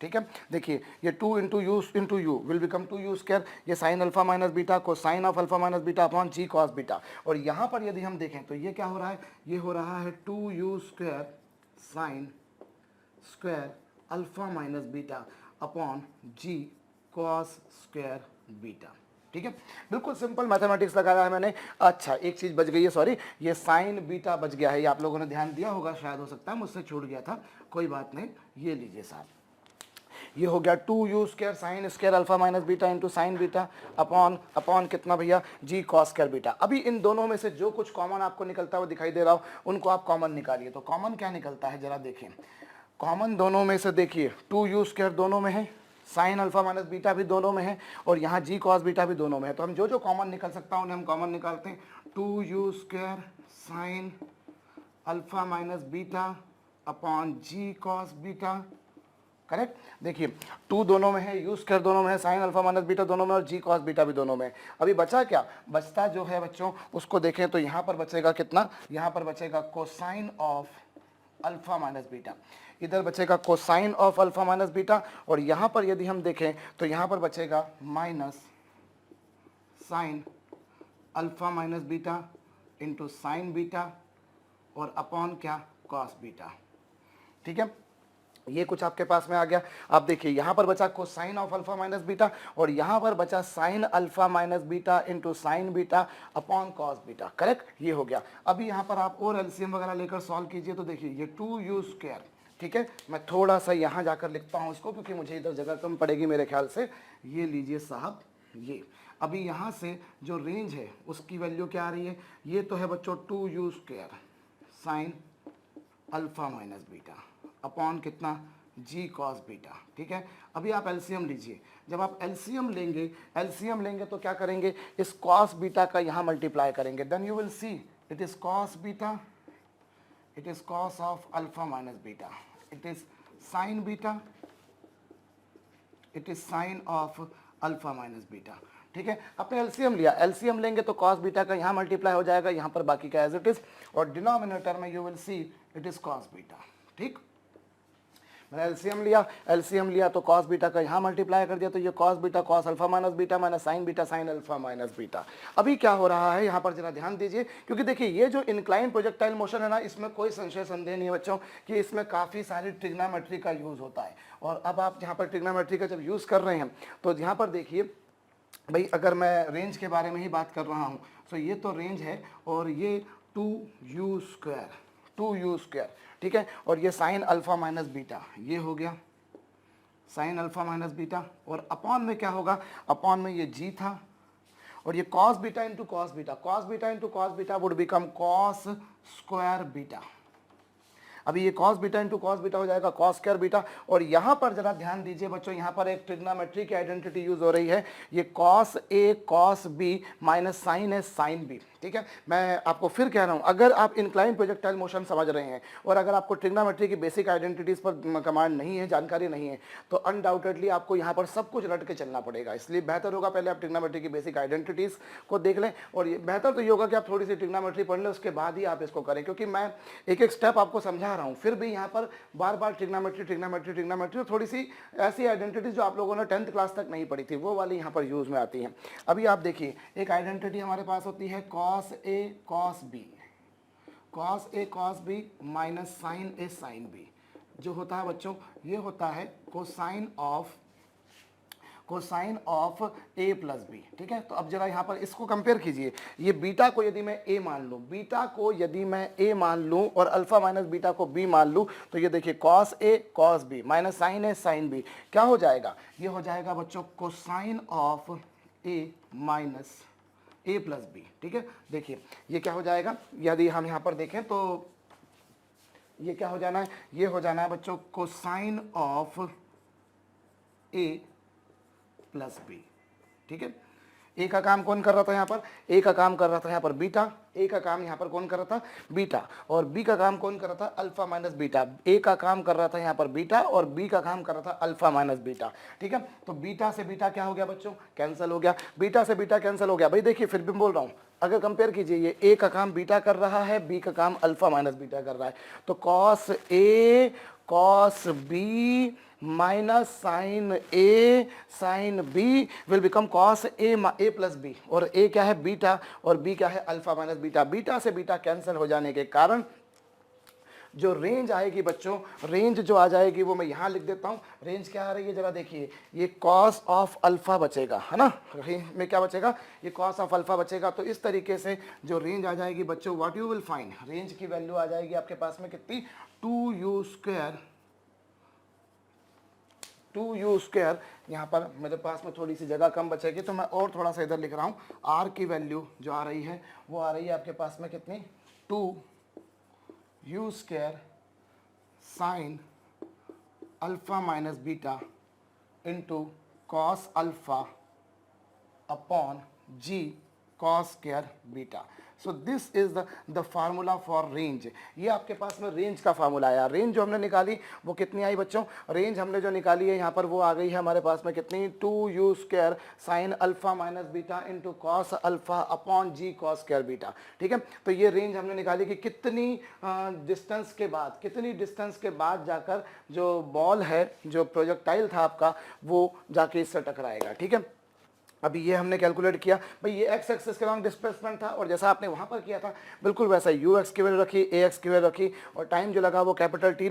ठीक है, देखिए ये 2 into U will become 2u square, ये साइन अल्फा माइनस बीटा को sine of alpha minus beta upon ji cos beta. और यहाँ पर यदि हम देखें तो ये क्या हो रहा है? ये हो रहा है 2u square sine square alpha minus beta upon जी कॉस स्क्वायर बीटा। ठीक है, बिल्कुल सिंपल मैथमेटिक्स लगाया है मैंने। अच्छा एक चीज़ बच गई है, सॉरी, ये साइन बीटा बच गया है, ये आप लोगों ने ध्यान दिया होगा, शायद हो सकता है मुझसे छूट गया था, कोई बात नहीं। ये लीजिए साहब, ये हो गया 2u square sine square alpha minus beta into sine beta upon कितना भैया? जी कॉस स्क्वायर बीटा। अभी इन दोनों में से जो कुछ कॉमन आपको निकलता हुआ दिखाई दे रहा हो उनको आप कॉमन निकालिए। तो कॉमन क्या निकलता है जरा देखें। कॉमन दोनों में से देखिए 2u स्क्वायर दोनों में है, साइन अल्फा माइनस बीटा भी दोनों में है, और यहाँ जी कॉस बीटा भी दोनों में है। तो हम जो जो कॉमन निकल सकता है उन्हें हम कॉमन निकालते हैं। 2u square sine alpha minus beta upon जी कॉस बीटा। करेक्ट, देखिए 2 दोनों में है, u स्क्वायर दोनों में है, साइन अल्फा माइनस बीटा दोनों में, और जी कॉस बीटा भी दोनों में है। अभी बचा क्या? बचता जो है बच्चों उसको देखें तो यहाँ पर बचेगा कितना? यहाँ पर बचेगा cosine of alpha minus beta, इधर बचेगा cosine of alpha minus beta, और यहाँ पर यदि हम देखें तो यहाँ पर बचेगा minus sign alpha minus beta into sine beta और अपॉन क्या? Cos beta. ठीक है, ये कुछ आपके पास में आ गया। आप देखिए यहाँ पर बचा cosine of alpha minus beta, और यहाँ पर बचा sign alpha minus beta into sine beta upon cos beta. Correct, ये हो गया। अभी यहाँ पर आप और एलसीएम वगैरह लेकर सॉल्व कीजिए तो देखिए ये 2u स्क्वायर, ठीक है, मैं थोड़ा सा यहाँ जाकर लिखता हूँ इसको क्योंकि मुझे इधर जगह कम पड़ेगी मेरे ख्याल से। ये लीजिए साहब, ये अभी यहाँ से जो रेंज है उसकी वैल्यू क्या आ रही है? ये तो है बच्चों 2u square sine alpha minus beta upon कितना जी कॉस बीटा। ठीक है, अभी आप एलसीएम लीजिए। जब आप एलसीएम लेंगे तो क्या करेंगे, इस कॉस बीटा का यहाँ मल्टीप्लाई करेंगे, then you will see it is cos beta, it is cos of alpha minus beta, it is sine beta, it is sine of alpha minus beta. ठीक है, आपने एलसीएम लिया, एलसीएम लेंगे तो cos beta का यहाँ multiply हो जाएगा, यहाँ पर बाकी का एज इट इज, और डिनोमिनेटर में you will see it is cos beta. ठीक, मैंने एलसीएम लिया तो कॉस बीटा का यहाँ मल्टीप्लाई कर दिया, तो ये cos beta cos alpha minus beta minus sign alpha minus beta. अभी क्या हो रहा है यहाँ पर जरा ध्यान दीजिए, क्योंकि देखिए ये जो इंक्लाइन प्रोजेक्टाइल मोशन है ना, इसमें कोई संदेह नहीं है बच्चों कि इसमें काफ़ी सारी ट्रिग्नोमेट्री का यूज़ होता है। और अब आप यहाँ पर ट्रिग्नोमेट्री का जब यूज़ कर रहे हैं तो यहाँ पर देखिए भाई, अगर मैं रेंज के बारे में ही बात कर रहा हूँ तो ये तो रेंज है और ये 2u स्क्वायर, ठीक है, और ये साइन अल्फा माइनस बीटा, ये हो गया साइन अल्फा माइनस बीटा, और अपॉन में क्या होगा, अपॉन में ये जी था, और ये cos beta into cos beta would become cos square beta. अभी ये cos beta into cos beta हो जाएगा कॉस स्क्वायर बीटा। और यहाँ पर जरा ध्यान दीजिए बच्चों, यहाँ पर एक ट्रिग्नोमेट्री की आइडेंटिटी यूज हो रही है, ये cos A cos B minus sine A sine B. ठीक है, मैं आपको फिर कह रहा हूँ, अगर आप इंक्लाइन प्रोजेक्टाइल मोशन समझ रहे हैं और अगर आपको ट्रिग्नोमेट्री की बेसिक आइडेंटिटीज पर कमांड नहीं है, जानकारी नहीं है, तो अनडाउटेडली आपको यहाँ पर सब कुछ रट के चलना पड़ेगा। इसलिए बेहतर होगा पहले आप ट्रिग्नोमेट्री की बेसिक आइडेंटिटीज को देख लें, और ये बेहतर तो ये होगा कि आप थोड़ी सी ट्रिग्नोमेट्री पढ़ लें, उसके बाद ही आप इसको करें, क्योंकि मैं एक एक स्टेप आपको समझा रहा हूँ, फिर भी यहाँ पर बार बार ट्रिग्नोमेट्री थोड़ी सी ऐसी आइडेंटिटीज जो आप लोगों ने 10th क्लास तक नहीं पढ़ी थी, वो वाली यहाँ पर यूज में आती हैं। अभी आप देखिए, एक आइडेंटिटी हमारे पास होती है cos A cos B minus sine A sine B. जो होता है बच्चों, ये होता है कोसाइन ए प्लस बी। ठीक है, तो अब जरा यहाँ पर इसको कंपेयर कीजिए, ये बीटा को यदि मैं ए मान लूँ और अल्फा माइनस बीटा को बी मान लूँ, तो ये देखिए cos A cos B minus sine A sine B क्या हो जाएगा, ये हो जाएगा बच्चों cosine of A minus A plus B. ठीक है, देखिए ये क्या हो जाएगा, यदि हम यहाँ पर देखें तो ये क्या हो जाना है, ये हो जाना है बच्चों cosine of A plus B. ठीक है, ए का काम कौन कर रहा था यहाँ पर, ए का काम कर रहा था यहाँ पर बीटा, ए का काम यहाँ पर कौन कर रहा था बीटा, और बी का काम कौन कर रहा था अल्फा माइनस बीटा। ए का काम कर रहा था यहाँ पर बीटा और बी का काम कर रहा था अल्फा माइनस बीटा। ठीक है, तो बीटा से बीटा क्या हो गया बच्चों, कैंसिल हो गया, बीटा से बीटा कैंसिल हो गया। भाई देखिए, फिर भी बोल रहा हूँ, अगर कंपेयर कीजिए, ये ए का काम बीटा कर रहा है, बी का काम अल्फा माइनस बीटा कर रहा है, तो cos A cos B minus sine A sine B will become cos A plus B, और ए क्या है बीटा और बी क्या है अल्फा माइनस बीटा। बीटा से बीटा कैंसिल हो जाने के कारण जो रेंज आएगी बच्चों, रेंज जो आ जाएगी वो मैं यहाँ लिख देता हूँ। रेंज क्या आ रही है जरा देखिए, ये कॉस ऑफ अल्फा बचेगा, है ना, रेंज में क्या बचेगा, ये कॉस ऑफ अल्फा बचेगा। तो इस तरीके से जो रेंज आ जाएगी बच्चों, what you will find, range की वैल्यू आ जाएगी आपके पास में कितनी, 2u स्क्वायर। यहाँ पर मेरे पास में थोड़ी सी जगह कम बचेगी तो मैं और थोड़ा सा इधर लिख रहा हूँ, r की वैल्यू जो आ रही है वो आ रही है आपके पास में कितनी, 2u square sine alpha minus beta into cos alpha upon ji cos square beta. So this is the formula for range. ये आपके पास में रेंज का फार्मूला आया। रेंज जो हमने निकाली वो कितनी आई बच्चों, रेंज हमने जो निकाली है यहाँ पर वो आ गई है हमारे पास में कितनी, 2u square sine alpha minus beta into cos alpha upon जी कॉस स्क्वायर बीटा। ठीक है, तो ये रेंज हमने निकाली कि कितनी डिस्टेंस के बाद जाकर जो बॉल है, जो प्रोजेक्टाइल था आपका, वो जाके इससे टकराएगा। ठीक है, अभी ये हमने कैलकुलेट किया, भाई ये एक्स एक्सिस के लॉन्ग डिस्प्लेसमेंट था, और जैसा आपने वहाँ पर किया था बिल्कुल वैसा यू एक्स की वैल्यू रखी, ए एक्स की वैल्यू रखी, और टाइम जो लगा वो कैपिटल टी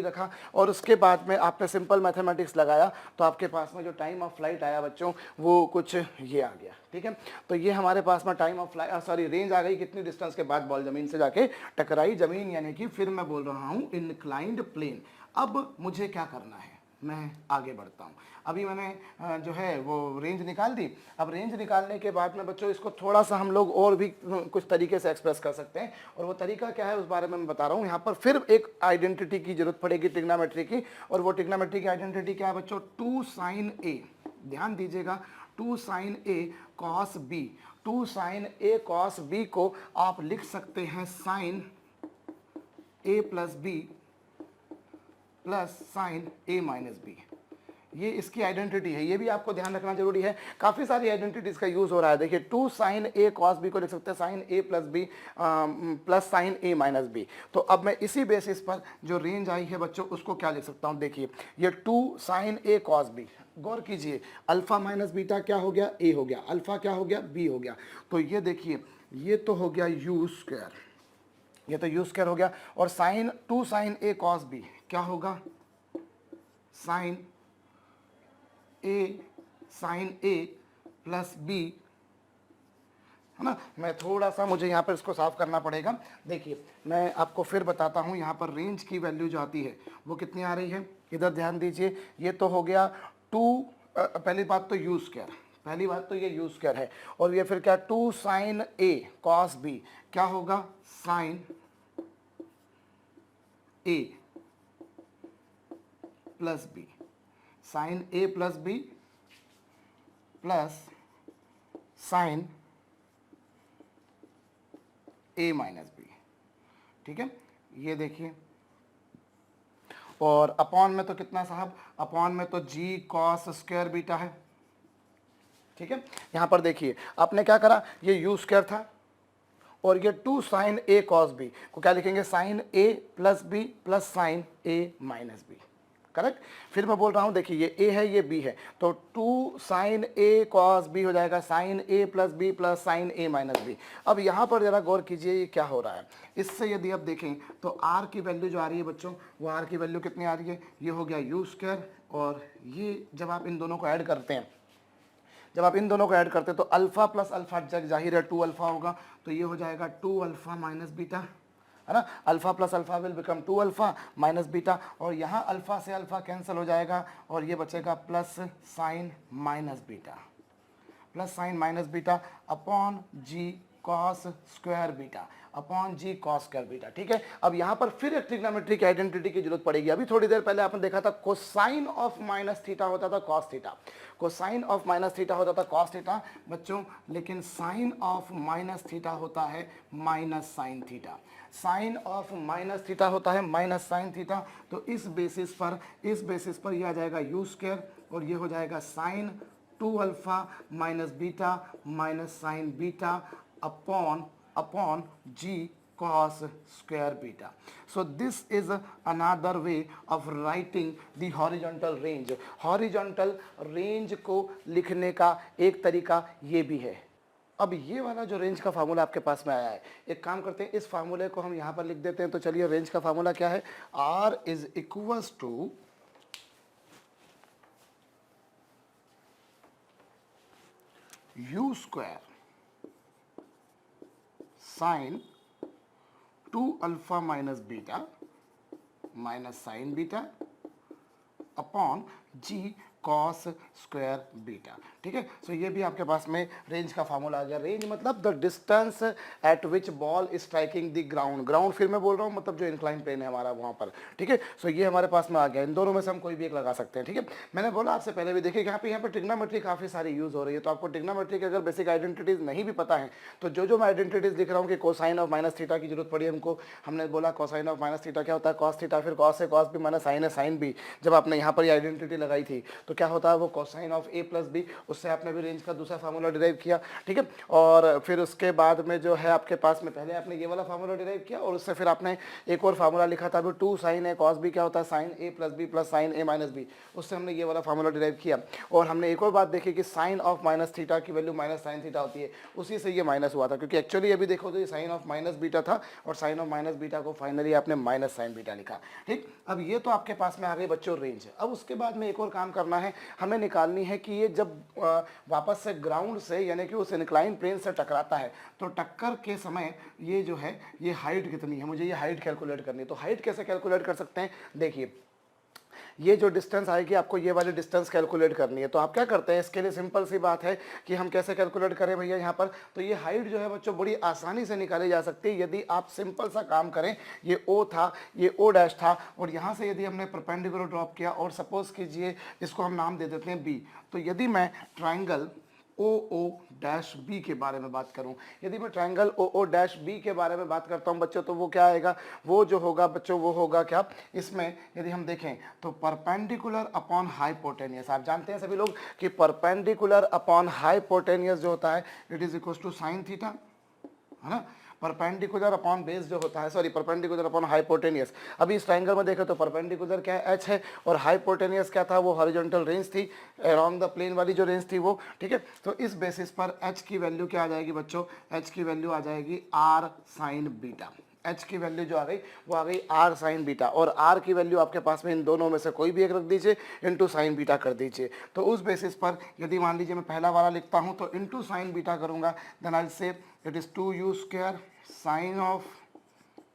रखा, और उसके बाद में आपने सिंपल मैथमेटिक्स लगाया तो आपके पास में जो टाइम ऑफ फ्लाइट आया बच्चों वो कुछ ये आ गया। ठीक है, तो ये हमारे पास में टाइम ऑफ फ्लाइट रेंज आ गई, कितनी डिस्टेंस के बाद बॉल ज़मीन से जाके टकराई। ज़मीन यानी कि फिर मैं बोल रहा हूँ इनक्लाइंड प्लेन। अब मुझे क्या करना है, मैं आगे बढ़ता हूँ। अभी मैंने जो है वो रेंज निकाल दी। अब रेंज निकालने के बाद में बच्चों इसको थोड़ा सा हम लोग और भी कुछ तरीके से एक्सप्रेस कर सकते हैं, और वो तरीका क्या है उस बारे में मैं बता रहा हूँ। यहाँ पर फिर एक आइडेंटिटी की जरूरत पड़ेगी ट्रिग्नोमेट्री की, और वो ट्रिग्नोमेट्री की आइडेंटिटी क्या है बच्चों, 2 sin a। ध्यान दीजिएगा, 2 sin a cos b। 2 sin a cos b को आप लिख सकते हैं sin a plus B plus sine A minus B. ये इसकी आइडेंटिटी है, ये भी आपको ध्यान रखना जरूरी है। काफ़ी सारी आइडेंटिटीज का यूज़ हो रहा है। देखिए 2 sin a cos b को लिख सकते हैं sin a plus B plus sine A minus B. तो अब मैं इसी बेसिस पर जो रेंज आई है बच्चों उसको क्या लिख सकता हूँ, देखिए ये 2 sin a cos b, गौर कीजिए अल्फा माइनस बीटा क्या हो गया, a हो गया, अल्फा क्या हो गया, b हो गया। तो ये देखिए ये तो हो गया u स्क्वायर, ये तो u स्क्वायर हो गया, और sign 2 sin a cos b क्या होगा, साइन ए प्लस बी, है ना। मैं थोड़ा सा, मुझे यहाँ पर इसको साफ करना पड़ेगा। देखिए मैं आपको फिर बताता हूँ, यहाँ पर रेंज की वैल्यू जो आती है वो कितनी आ रही है, इधर ध्यान दीजिए। ये तो हो गया 2, पहली बात तो यू स्क्वायर, पहली बात तो ये यू स्क्वायर है, और ये फिर क्या 2 sin a cos b क्या होगा, sign A plus B, sign A plus B plus sine A minus B. ठीक है, ये देखिए, और अपॉन में तो कितना साहब, अपॉन में तो जी कॉस स्क्वायर बीटा है। ठीक है, यहां पर देखिए आपने क्या करा, ये यू स्क्वायर था और ये 2 sin a cos b को क्या लिखेंगे, sine a plus B plus sine A minus B, correct. फिर मैं बोल रहा हूँ देखिए ये a है ये b है, तो 2 sin a cos b हो जाएगा sine a plus B plus sine A minus B. अब यहाँ पर जरा गौर कीजिए ये क्या हो रहा है, इससे यदि आप देखें तो r की वैल्यू जो आ रही है बच्चों, वो r की वैल्यू कितनी आ रही है, ये हो गया यू स्क्वायर, और ये जब आप इन दोनों को ऐड करते हैं, जब आप इन दोनों को ऐड करते हैं तो अल्फा प्लस अल्फा जाहिर है 2 अल्फा होगा, तो ये हो जाएगा 2 अल्फा माइनस बीटा, है ना। Alpha plus alpha will become 2 alpha minus beta, और यहाँ अल्फा से अल्फा कैंसिल हो जाएगा और ये बचेगा plus sine minus beta, plus sine minus beta upon जी कॉस स्क्वायर बीटा, अपॉन जी कॉस स्क्वायर बीटा। ठीक है, अब यहाँ पर फिर एक ट्रिग्नोमेट्री की आइडेंटिटी की जरूरत पड़ेगी। अभी थोड़ी देर पहले आपने देखा था कोसाइन ऑफ माइनस थीटा होता था cos theta, cosine of minus theta होता था कॉस थीटा बच्चों, लेकिन साइन ऑफ माइनस थीटा होता है minus sine theta, sine of minus theta होता है माइनस साइन थीटा। तो इस बेसिस पर यह आ जाएगा यू स्क्वायर, और ये हो जाएगा sine 2 alpha minus beta minus sine beta upon g cos square beta. So this is another way of writing the horizontal range. Horizontal range को लिखने का एक तरीका ये भी है। अब ये वाला जो रेंज का फार्मूला आपके पास में आया है, एक काम करते हैं इस फार्मूले को हम यहाँ पर लिख देते हैं। तो चलिए रेंज का फार्मूला क्या है, r is equals to U square sine 2 alpha minus beta minus sine beta upon ji cos square beta. ठीक है, सो ये भी आपके पास में रेंज का फार्मूला आ गया। रेंज मतलब the distance eight which ball striking the ground, ground फिर मैं बोल रहा हूँ मतलब जो इंक्लाइन प्लेन है हमारा वहाँ पर। ठीक है, सो ये हमारे पास में आ गया। इन दोनों में से हम कोई भी एक लगा सकते हैं। ठीक है, मैंने बोला आपसे पहले भी, देखिए यहाँ पर ट्रिग्नोमेट्री काफ़ी सारी यूज़ हो रही है, तो आपको ट्रिग्नोमेट्री की अगर बेसिक आइडेंटिटीज नहीं भी पता है तो जो मैं आइडेंटिटीज लिख रहा हूँ कि कोसाइन ऑफ माइनस थीटा की जरूरत पड़ी हमको, हमने बोला कोसाइन ऑफ माइनस थीटा क्या होता है, कॉस थीटा, फिर कॉस है कॉस बी माइनस साइन है साइन बी। जब आपने यहाँ पर आइडेंटिटी लगाई थी तो क्या होता है, वो cosine of A plus B, उससे आपने भी रेंज का दूसरा फार्मूला डिराइव किया। ठीक है, और फिर उसके बाद में जो है आपके पास में पहले आपने ये वाला फार्मूला डिराइव किया, और उससे फिर आपने एक और फार्मूला लिखा था, अभी 2 साइन ए कॉस बी क्या होता है, sign A plus B plus sine A minus B, उससे हमने ये वाला फार्मूला डिराइव किया। और हमने एक और बात देखी कि साइन ऑफ माइनस थीटा की वैल्यू माइनस साइन थीटा होती है, उसी से ये माइनस हुआ था, क्योंकि एक्चुअली अभी देखो तो ये साइन ऑफ माइनस बीटा था, और साइन ऑफ माइनस बीटा को फाइनली आपने माइनस साइन बीटा लिखा। ठीक, अब ये तो आपके पास में आ गई बच्चों रेंज। अब उसके बाद में एक और काम करना है, हमें निकालनी है कि ये जब वापस से ग्राउंड से यानी कि उस इंक्लाइन प्लेन से टकराता है तो टक्कर के समय ये जो है ये हाइट कितनी है, मुझे ये हाइट कैलकुलेट करनी है। तो हाइट कैसे कैलकुलेट कर सकते हैं, देखिए ये जो डिस्टेंस आएगी आपको ये वाली डिस्टेंस कैलकुलेट करनी है। तो आप क्या करते हैं, इसके लिए सिंपल सी बात है कि हम कैसे कैलकुलेट करें भैया यहाँ पर। तो ये हाइट जो है बच्चों बड़ी आसानी से निकाली जा सकती है यदि आप सिंपल सा काम करें। ये ओ था, ये ओ डैश था, और यहाँ से यदि हमने परपेंडिकुलर ड्रॉप किया और सपोज कीजिए इसको हम नाम दे देते हैं बी। तो यदि मैं triangle O O dash B के बारे में बात करूं, यदि मैं triangle O O dash B के बारे में बात करता हूं बच्चों, तो वो क्या आएगा, वो जो होगा बच्चों वो होगा क्या, इसमें यदि हम देखें तो परपेंडिकुलर अपॉन हाइपोटेनियस। आप जानते हैं सभी लोग कि परपेंडिकुलर अपॉन हाइपोटेनियस जो होता है it is equal to sine theta, है ना। परपेंडिकुलर अपॉन बेस जो होता है, सॉरी परपेंडिकुलर अपॉन हाइपोटेनियस। अभी इस ट्रायंगल में देखें तो परपेंडिकुलर क्या है, एच है, और हाइपोटेनियस क्या था, वो हॉरिजॉन्टल रेंज थी, अराउंड द प्लेन वाली जो रेंज थी वो, ठीक है। तो इस बेसिस पर एच की वैल्यू क्या आ जाएगी बच्चों, एच की वैल्यू आ जाएगी आर साइन बीटा। एच की वैल्यू जो आ गई वो आ गई आर साइन बीटा, और आर की वैल्यू आपके पास में इन दोनों में से कोई भी एक रख दीजिए, इंटू साइन बीटा कर दीजिए। तो उस बेसिस पर यदि मान लीजिए मैं पहला वाला लिखता हूं तो इंटू साइन बीटा करूंगा, देन आई से it is 2u square sign of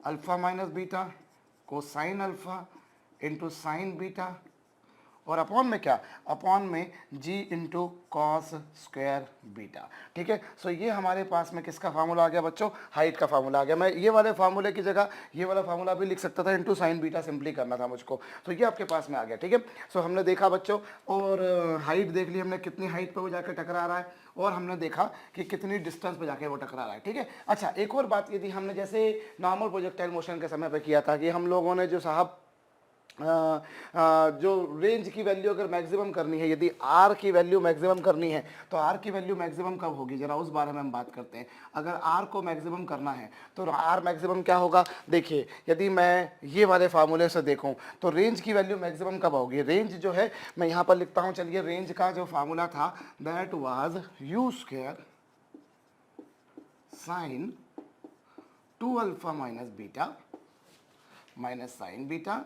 alpha minus beta cosine alpha into sine beta, और अपॉन में क्या, अपॉन में g into cos square beta, ठीक है। सो ये हमारे पास में किसका फार्मूला आ गया बच्चों, हाइट का फार्मूला आ गया। मैं ये वाले फार्मूले की जगह ये वाला फार्मूला भी लिख सकता था, इंटू साइन बीटा सिंपली करना था मुझको, तो ये आपके पास में आ गया, ठीक है। सो हमने देखा बच्चों, और हाइट देख ली हमने, कितनी हाइट पे वो जाकर टकरा रहा है, और हमने देखा कि कितनी डिस्टेंस पे जाके वो टकरा रहा है, ठीक है। अच्छा, एक और बात, यदि हमने जैसे नॉर्मल प्रोजेक्टाइल मोशन के समय पे किया था कि हम लोगों ने जो साहब जो रेंज की वैल्यू अगर मैक्सिमम करनी है, यदि आर की वैल्यू मैक्सिमम करनी है, तो आर की वैल्यू मैक्सिमम कब होगी, जरा उस बारे में हम बात करते हैं। अगर आर को मैक्सिमम करना है तो आर मैक्सिमम क्या होगा, देखिए यदि मैं ये वाले फार्मूले से देखूं तो रेंज की वैल्यू मैक्सिमम कब होगी। रेंज जो है मैं यहाँ पर लिखता हूँ, चलिए रेंज का जो फार्मूला था that was U square sine 2 alpha minus beta minus sine beta,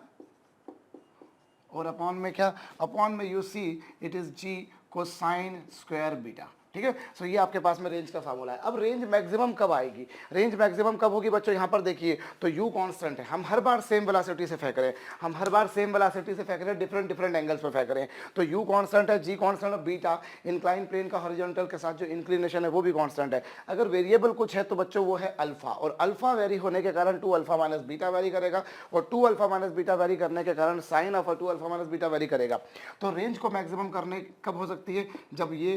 और अपॉन में क्या, अपॉन में you see it is G cosine square beta, ठीक है। सो ये आपके पास में रेंज का फार्मूला है। अब रेंज मैक्सिमम कब आएगी, रेंज मैक्सिमम कब होगी बच्चों, यहाँ पर देखिए तो u कांस्टेंट है, हम हर बार सेम वेलोसिटी से फेंक रहे हैं, हम हर बार सेम वेलोसिटी से फेंक रहे हैं, डिफरेंट डिफरेंट एंगल्स पे फेंक रहे हैं। तो u कांस्टेंट है, g कांस्टेंट है, बीटा इंक्लाइन प्लेन का हॉरिजॉन्टल के साथ जो इंक्लिनेशन है वो भी कांस्टेंट है। अगर वेरिएबल कुछ है तो बच्चों वो है अल्फा, और अल्फा वेरी होने के कारण 2 अल्फा माइनस बीटा वेरी करेगा, और 2 अल्फा माइनस बीटा वेरी करने के कारण sine of 2 alpha minus beta vary करेगा। तो रेंज को मैक्सिमम करने कब हो सकती है, जब ये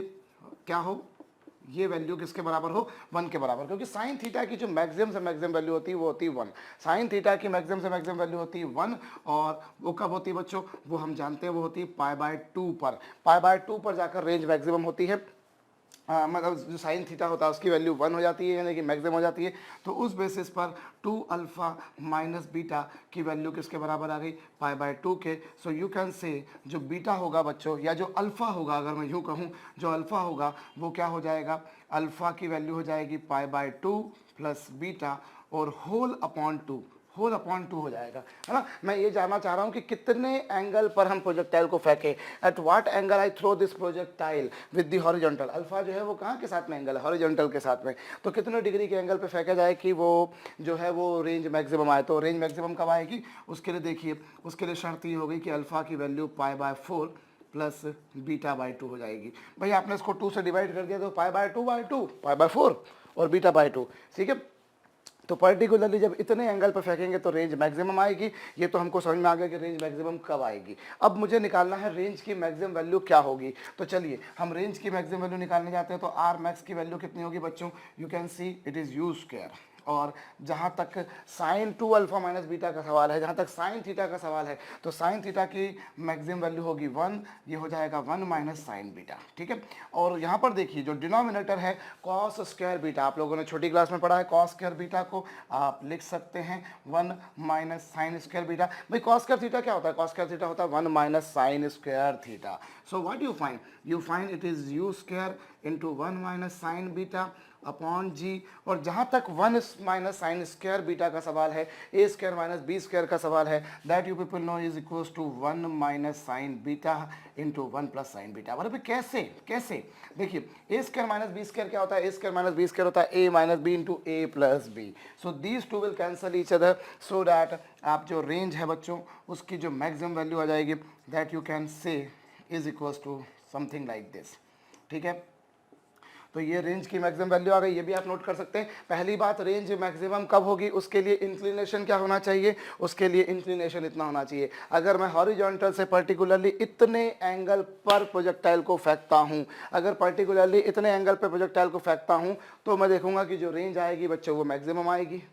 क्या हो, ये वैल्यू किसके बराबर हो, 1 के बराबर, क्योंकि साइन थीटा की जो मैक्सिमम से मैक्सिमम वैल्यू होती है वो होती है 1। साइन थीटा की मैक्सिमम से मैक्सिमम वैल्यू होती है 1, और वो कब होती है बच्चों, वो हम जानते हैं वो होती है π/2 पर, π/2 पर जाकर रेंज मैक्सिमम होती है। मतलब जो साइन थीटा होता है उसकी वैल्यू 1 हो जाती है, यानी कि मैक्सिमम हो जाती है। तो उस बेसिस पर 2 अल्फा माइनस बीटा की वैल्यू किसके बराबर आ गई, π/2 के। सो यू कैन से जो बीटा होगा बच्चों, या जो अल्फ़ा होगा, अगर मैं यूँ कहूँ जो अल्फ़ा होगा वो क्या हो जाएगा, अल्फ़ा की वैल्यू हो जाएगी π/2 प्लस बीटा और होल अपॉन 2 हो जाएगा, है ना। मैं ये जानना चाह रहा हूँ कि कितने एंगल पर हम प्रोजेक्टाइल को फेंके, at what angle I throw this projectile with the horizontal. Alpha जो है वो कहाँ के साथ में एंगल है, हॉरिजॉन्टल के साथ में। तो कितने डिग्री के एंगल पे फेंका जाए कि वो जो है वो रेंज मैक्सिमम आए। तो रेंज मैक्सिमम कब आएगी, उसके लिए देखिए, उसके लिए शर्त ये हो गई कि अल्फा की वैल्यू π/4 प्लस β/2 हो जाएगी। भाई आपने इसको 2 से डिवाइड कर दिया तो π/2/2 π/4 और β/2, ठीक है। तो पर्टिकुलरली जब इतने एंगल पर फेंकेंगे तो रेंज मैक्सिमम आएगी। ये तो हमको समझ में आ गया कि रेंज मैक्सिमम कब आएगी। अब मुझे निकालना है रेंज की मैक्सिमम वैल्यू क्या होगी। तो चलिए हम रेंज की मैक्सिमम वैल्यू निकालने जाते हैं। तो आर मैक्स की वैल्यू कितनी होगी बच्चों, you can see it is you square. और जहाँ तक साइन 2 अल्फा माइनस बीटा का सवाल है, जहाँ तक साइन थीटा का सवाल है, तो साइन थीटा की मैक्सिमम वैल्यू होगी 1, ये हो जाएगा 1 माइनस साइन बीटा, ठीक है। और यहाँ पर देखिए जो डिनोमिनेटर है कॉस स्क्वायर बीटा, आप लोगों ने छोटी क्लास में पढ़ा है, कॉस स्क्वायर बीटा को आप लिख सकते हैं 1 माइनस साइन स्क्वायर बीटा। भाई कॉस स्क्वायर थीटा क्या होता है, कॉस स्क्वायर थीटा होता है 1 minus sine square theta. So what you find, you find it is U square into 1 minus sine beta, upon g, और जहाँ तक 1 माइनस साइन स्क्वायर बीटा का सवाल है, A square minus B square का सवाल है, that you people know is equals to 1 minus sine beta into 1 plus sine beta. मतलब कैसे कैसे देखिए, A square minus B square क्या होता है, A square minus B square होता है A minus B into A plus B. So these two will cancel each other, so that आप जो रेंज है बच्चों उसकी जो मैक्सिमम वैल्यू आ जाएगी, that you can say is equals to something like this. ठीक है, तो ये रेंज की मैक्सिमम वैल्यू आ गई, ये भी आप नोट कर सकते हैं। पहली बात, रेंज मैक्सिमम कब होगी, उसके लिए इंक्लिनेशन क्या होना चाहिए, उसके लिए इंक्लिनेशन इतना होना चाहिए। अगर मैं हॉरिजॉन्टल से पर्टिकुलरली इतने एंगल पर प्रोजेक्टाइल को फेंकता हूं, अगर पर्टिकुलरली इतने एंगल पर प्रोजेक्टाइल को फेंकता हूं, तो मैं देखूंगा कि जो रेंज आएगी बच्चों वो मैक्सिमम आएगी।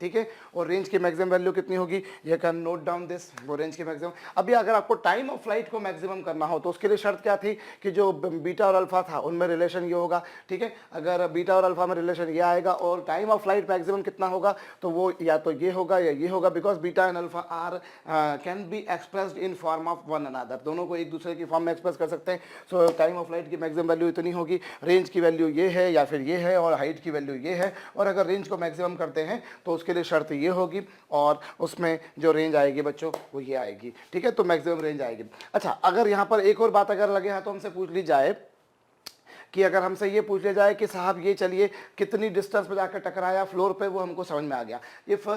ठीक है, और रेंज की मैक्सिमम वैल्यू कितनी होगी, ये कैन नोट डाउन दिस, वो रेंज की मैक्सिमम। अभी अगर आपको टाइम ऑफ फ्लाइट को मैक्सिमम करना हो तो उसके लिए शर्त क्या थी कि जो बीटा और अल्फा था उनमें रिलेशन ये होगा। ठीक है, अगर बीटा और अल्फा में रिलेशन ये आएगा और टाइम ऑफ फ्लाइट मैक्सिमम कितना होगा, तो वो या तो ये होगा या ये होगा, because beta and alpha are can be expressed in form of one another, दोनों को एक दूसरे की फॉर्म में एक्सप्रेस कर सकते हैं। सो टाइम ऑफ फ्लाइट की मैक्सिमम वैल्यू इतनी होगी, रेंज की वैल्यू ये है या फिर ये है, और हाइट की वैल्यू ये है। और अगर रेंज को मैक्सिमम करते हैं तो उसके लिए शर्त ये होगी, और उसमें जो रेंज आएगी बच्चों वो ये आएगी। ठीक है, तो मैक्सिमम रेंज आएगी। अच्छा, अगर यहां पर एक और बात अगर लगे हाथ तो हमसे पूछ ली जाए कि अगर हमसे ये पूछ लिया जाए कि साहब ये चलिए कितनी डिस्टेंस पे जाकर टकराया फ्लोर पे, वो हमको समझ में आ गया। इफ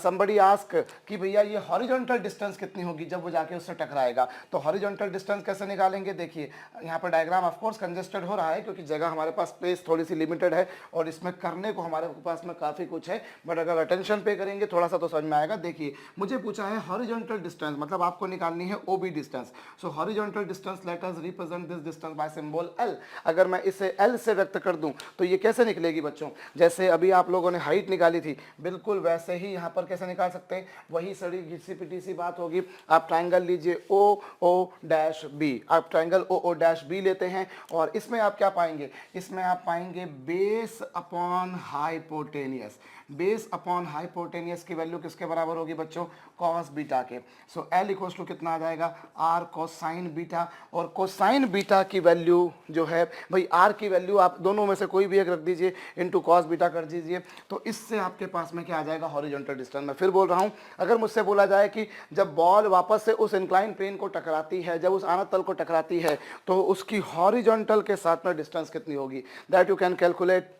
समबडी आस्क कि भैया ये हॉरिजॉन्टल डिस्टेंस कितनी होगी जब वो जाके उससे टकराएगा, तो हॉरिजॉन्टल डिस्टेंस कैसे निकालेंगे। देखिए यहाँ पर डायग्राम ऑफ कोर्स कंजेस्टेड हो रहा है क्योंकि जगह हमारे पास, स्पेस थोड़ी सी लिमिटेड है और इसमें करने को हमारे पास में काफ़ी कुछ है, बट अगर अटेंशन पे करेंगे थोड़ा सा तो समझ में आएगा। देखिए मुझे पूछा है हॉरिजॉन्टल डिस्टेंस, मतलब आपको निकालनी है OB distance. So horizontal distance let us represent this distance by symbol L. अगर मैं इसे एल से व्यक्त कर दूं तो ये कैसे निकलेगी बच्चों, जैसे अभी आप लोगों ने हाइट निकाली थी बिल्कुल वैसे ही यहाँ पर कैसे निकाल सकते हैं, वही सड़ी घिसी पिटी सी बात होगी। आप ट्राइंगल लीजिए ओ ओ डैश बी, आप triangle O O dash B लेते हैं और इसमें आप क्या पाएंगे, इसमें आप पाएंगे base upon hypotenuse. Base upon hypotenuse की वैल्यू किसके बराबर होगी बच्चों, कॉस बीटा के। सो एल इक्वल्स टू कितना आ जाएगा, आर कोसाइन बीटा। और कोसाइन बीटा की वैल्यू जो है भाई, आर की वैल्यू आप दोनों में से कोई भी एक रख दीजिए, इंटू कॉस बीटा कर दीजिए, तो इससे आपके पास में क्या आ जाएगा, हॉरिजॉन्टल डिस्टेंस। मैं फिर बोल रहा हूं, अगर मुझसे बोला जाए कि जब बॉल वापस से उस इंक्लाइन प्लेन को टकराती है, जब उस आनत तल को टकराती है, तो उसकी हॉरिजॉन्टल के साथ में डिस्टेंस कितनी होगी, that you can calculate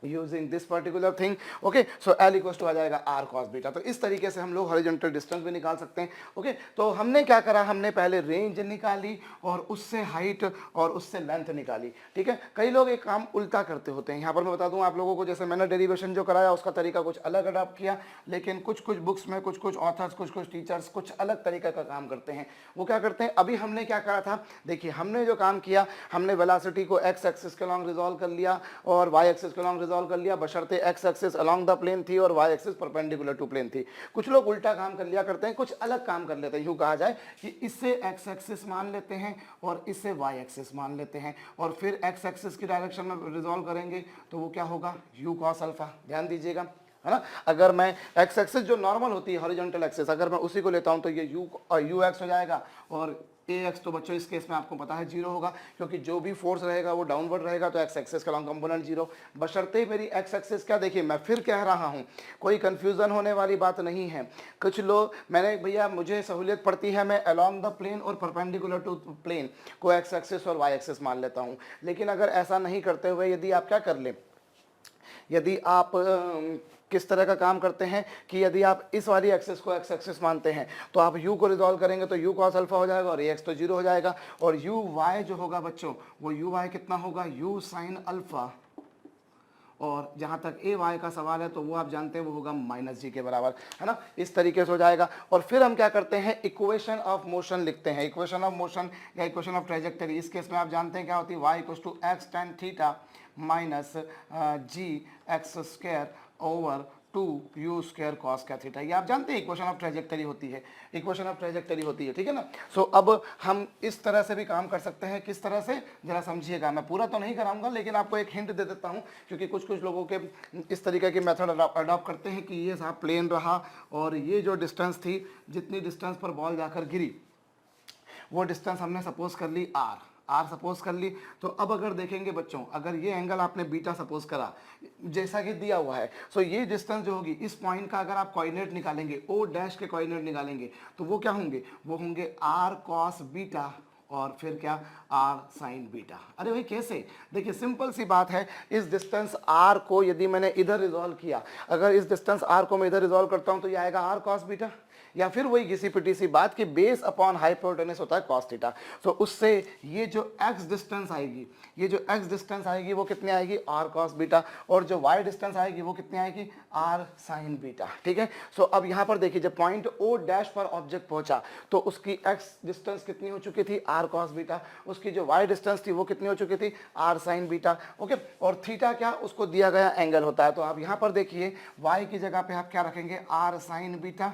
using this particular thing. Okay, so L equals to आ जाएगा आर कॉस बीटा। तो इस तरीके से हम लोग हॉरिजॉन्टल डिस्टेंस भी निकाल सकते हैं। ओके, तो हमने क्या करा, हमने पहले रेंज निकाली और उससे हाइट और उससे लेंथ निकाली। ठीक है, कई लोग एक काम उल्टा करते होते हैं। यहाँ पर मैं बता दूं आप लोगों को, जैसे मैंने डेरिवेशन जो कराया उसका तरीका कुछ अलग अडॉप्ट किया, लेकिन कुछ कुछ बुक्स में कुछ कुछ ऑथर्स, कुछ कुछ टीचर्स कुछ अलग तरीके का काम करते हैं। वो क्या करते हैं, अभी हमने क्या करा था, देखिए हमने जो काम किया, हमने वेलोसिटी को एक्स एक्सिस के लॉन्ग रिजॉल्व कर लिया और वाई एक्सिस के लॉन्ग रिजॉल्व कर लिया, बशर्ते X axis along the plane थी और Y axis perpendicular to plane थी। कुछ लोग उल्टा काम कर लिया करते हैं, कुछ अलग काम कर लेते हैं। यूं कहा जाए कि इससे एक्स एक्सिस मान लेते हैं और इससे वाई एक्सिस मान लेते हैं और फिर एक्स एक्सिस की डायरेक्शन में रिजॉल्व करेंगे तो वो क्या होगा, यू कॉस अल्फा। ध्यान दीजिएगा, है ना। अगर मैं एक्स एक्सिस जो नॉर्मल होती है हॉरिजॉन्टल एक्सिस, अगर मैं उसी को लेता हूं तो ये यू एक्स हो जाएगा और ए एक्स, तो बच्चों इस केस में आपको पता है जीरो होगा, क्योंकि जो भी फोर्स रहेगा वो डाउनवर्ड रहेगा, तो एक्स एक्सिस का लॉन्ग कंपोनेंट जीरो। बशर्ते मेरी एक्स एक्सिस क्या, देखिए मैं फिर कह रहा हूँ, कोई कंफ्यूजन होने वाली बात नहीं है। कुछ लोग, मैंने भैया मुझे सहूलियत पड़ती है, मैं अलोंग द प्लेन और परपेंडिकुलर टू प्लेन को एक्स एक्सिस और वाई एक्सिस मान लेता हूँ। लेकिन अगर ऐसा नहीं करते हुए यदि आप क्या कर लें, यदि आप किस तरह का काम करते हैं कि यदि आप इस वाली एक्सिस को एक्स एक्सिस मानते हैं तो आप u को रिजॉल्व करेंगे तो u cos अल्फा हो जाएगा और ax तो जीरो हो जाएगा, और u y जो होगा बच्चों वो u y कितना होगा, u sin अल्फा। और जहाँ तक ए वाई का सवाल है तो वो आप जानते हैं वो होगा माइनस जी के बराबर, है ना। इस तरीके से हो जाएगा। और फिर हम क्या करते हैं, इक्वेशन ऑफ मोशन लिखते हैं, इक्वेशन ऑफ मोशन या इक्वेशन ऑफ ट्रेजेक्टरी। इस केस में आप जानते हैं क्या होती है, Y equals to X tan theta minus G X square over two U square cos का थीटा। ये आप जानते हैं इक्वेशन ऑफ ट्रेजेक्टरी होती है, इक्वेशन ऑफ ट्रेजेक्टरी होती है, ठीक है ना। सो अब हम इस तरह से भी काम कर सकते हैं, किस तरह से जरा समझिएगा। मैं पूरा तो नहीं कराऊंगा लेकिन आपको एक हिंट दे देता हूं, क्योंकि कुछ कुछ लोगों के इस तरीके के मेथड अडॉप्ट करते हैं कि ये साहब प्लेन रहा और ये जो डिस्टेंस थी, जितनी डिस्टेंस पर बॉल जाकर गिरी वो डिस्टेंस हमने सपोज कर ली आर। आर सपोज कर ली। तो अब अगर देखेंगे बच्चों, अगर ये एंगल आपने बीटा सपोज करा जैसा कि दिया हुआ है, सो ये डिस्टेंस जो होगी इस पॉइंट का अगर आप कोऑर्डिनेट निकालेंगे, ओ डैश के कोऑर्डिनेट निकालेंगे, तो वो क्या होंगे, वो होंगे आर कॉस बीटा और फिर क्या, आर साइन बीटा। अरे भाई कैसे, देखिए सिंपल सी बात है, इस डिस्टेंस आर को यदि मैंने इधर रिजॉल्व किया, अगर इस डिस्टेंस आर को मैं इधर रिजॉल्व करता हूं तो ये आएगा आर कॉस बीटा, या फिर वही घिसी पिटी सी बात कि बेस अपॉन हाइपोटेनस होता है कॉस थीटा। तो उससे ये जो x डिस्टेंस आएगी, ये जो x डिस्टेंस आएगी वो कितनी आएगी, r cos बीटा, और जो y डिस्टेंस आएगी वो कितनी आएगी, r sin बीटा। ठीक है, सो अब यहाँ पर देखिए जब पॉइंट o डैश पर ऑब्जेक्ट पहुंचा तो उसकी x डिस्टेंस कितनी हो चुकी थी, r cos बीटा, उसकी जो y डिस्टेंस थी वो कितनी हो चुकी थी, r sin बीटा। ओके, और थीटा क्या, उसको दिया गया एंगल होता है। तो आप यहाँ पर देखिए y की जगह पे आप क्या रखेंगे, r sin बीटा,